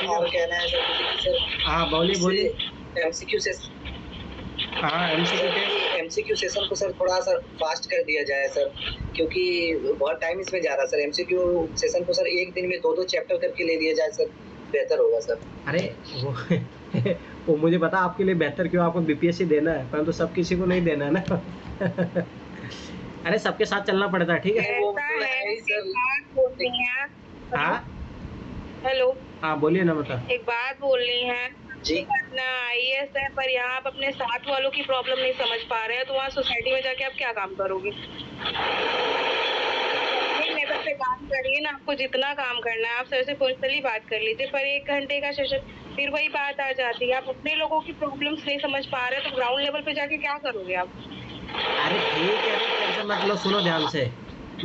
और कहना है सर, हाँ बोलिए। एमसीक्यू से हाँ एमसीक्यू सेशन को सर थोड़ा सा फास्ट कर दिया जाए सर, क्योंकि बहुत टाइम इसमें जा रहा है सर। एमसीक्यू सेशन को सर एक दिन में 2-2 चैप्टर करके ले लिया जाए सर, बेहतर होगा सर। अरे वो मुझे पता आपके लिए बेहतर क्यों, आपको बीपीएससी देना है, परंतु सब किसी को नहीं देना है ना। अरे सबके साथ चलना पड़ता है, ठीक है। हाँ हेलो, हाँ बोलिए ना, मतलब एक बात बोलनी है जी। अपना IAS है, पर यहाँ आप अपने साथ वालों की प्रॉब्लम नहीं समझ पा रहे हैं, तो वहाँ सोसाइटी में जाके आप क्या काम करोगे? लेवल पे काम करिए ना, आपको जितना काम करना है आप सर से पर्सनली बात कर लीजिए, पर 1 घंटे का सेशन फिर वही बात आ जाती है, आप अपने लोगों की प्रॉब्लम्स नहीं समझ पा रहे हैं, तो ग्राउंड लेवल पे जाके क्या करोगे आप? अरे ठीक है, टेंशन मत लो, सुनो ध्यान से,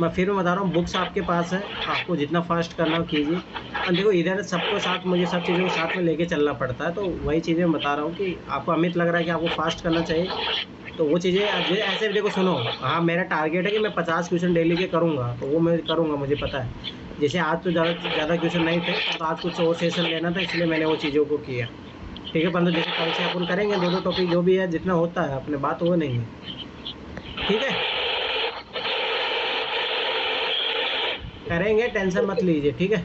मैं फिर बता रहा हूँ, बुक्स आपके पास है, आपको जितना फास्ट करना हो कीजिए। और देखो इधर सबको साथ, मुझे सब चीज़ों को साथ में लेके चलना पड़ता है, तो वही चीज़ें मैं बता रहा हूँ कि आपको अमित लग रहा है कि आपको फास्ट करना चाहिए, तो वो चीज़ें ऐसे देखो सुनो। हाँ मेरा टारगेट है कि मैं 50 क्वेश्चन डेली के करूँगा, तो वो मैं करूँगा, मुझे पता है। जैसे आज तो ज़्यादा क्वेश्चन नहीं थे, तो आज कुछ और सेशन लेना था, इसलिए मैंने वो चीज़ों को किया, ठीक है। परंतु जैसे कल से अपन करेंगे 2-2 टॉपिक, जो भी है जितना होता है अपने बात वो नहीं है, ठीक है, करेंगे, टेंशन मत लीजिए, ठीक है।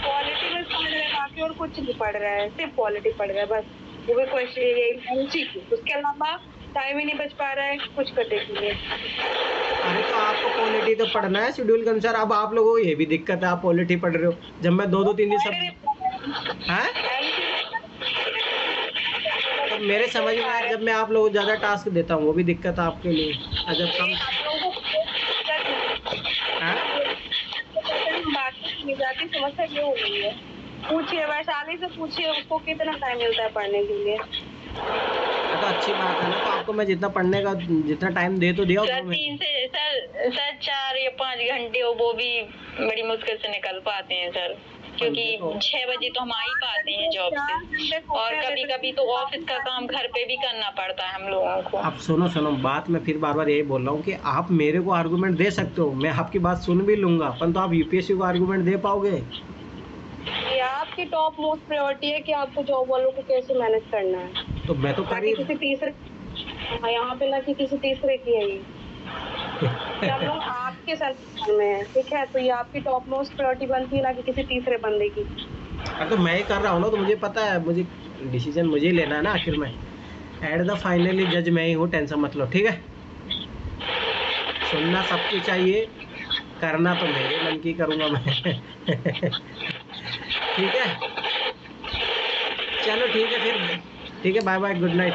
पॉलिटी में पढ़ रहे हैं, बाकी और कुछ नहीं पढ़ रहा है, सिर्फ पॉलिटी पढ़ रहा है बस, वो भी क्वेश्चन, उसके अलावा टाइम ही नहीं बच पा रहा है कुछ करने के लिए। अरे तो आपको पॉलिटी तो पढ़ना है शेड्यूल के अनुसार, अब आप लोगों को ये भी दिक्कत है, आप पॉलिटी पढ़ रहे हो, जब मैं 2-2 3 दिन सब हैं, तो मेरे समझ में आया, जब मैं आप लोगों को ज़्यादा टास्क देता हूँ वो भी दिक्कत है आपके लिए, जब कम जाती समस्या ये हो गई है। पूछिए, वैशाली से पूछिए उसको कितना टाइम मिलता है पढ़ने के लिए। तो अच्छी बात है ना, तो आपको मैं जितना पढ़ने का जितना टाइम दे तो दिया सर 3 से सर 4 या 5 घंटे वो भी बड़ी मुश्किल से निकल पाते हैं सर, क्योंकि 6 बजे तो हम आ ही पाते हैं जॉब से, और कभी कभी तो ऑफिस का काम घर पे भी करना पड़ता है हम लोगों को। अब सुनो बात, मैं फिर बार यही बोल रहा हूँ कि आप मेरे को आर्गूमेंट दे सकते हो, मैं आपकी बात सुन भी लूंगा, परंतु आप यूपीएससी को आर्गूमेंट दे पाओगे? ये आपकी टॉप मोस्ट प्रायोरिटी है कि आपको जॉब वालों को कैसे मैनेज करना है, तो मैं तो ताकि किसी तीसरे, यहाँ पे ना कि किसी तीसरे की है ये, हम लोग आपके संस्थान में है, ठीक है, तो ये आपकी टॉप मोस्ट प्रायोरिटी बनती है, ना कि किसी तीसरे बंदे की। तो मैं ही कर रहा हूँ ना, तो मुझे पता है, मुझे डिसीजन मुझे ही लेना है ना, आखिर में एट द फाइनली जज मैं ही हूँ, टेंशन मत लो, ठीक है। सुनना सबको चाहिए, करना तो मेरे मन की करूँगा मैं। ठीक है, चलो ठीक है फिर, ठीक है, बाय बाय, गुड नाइट।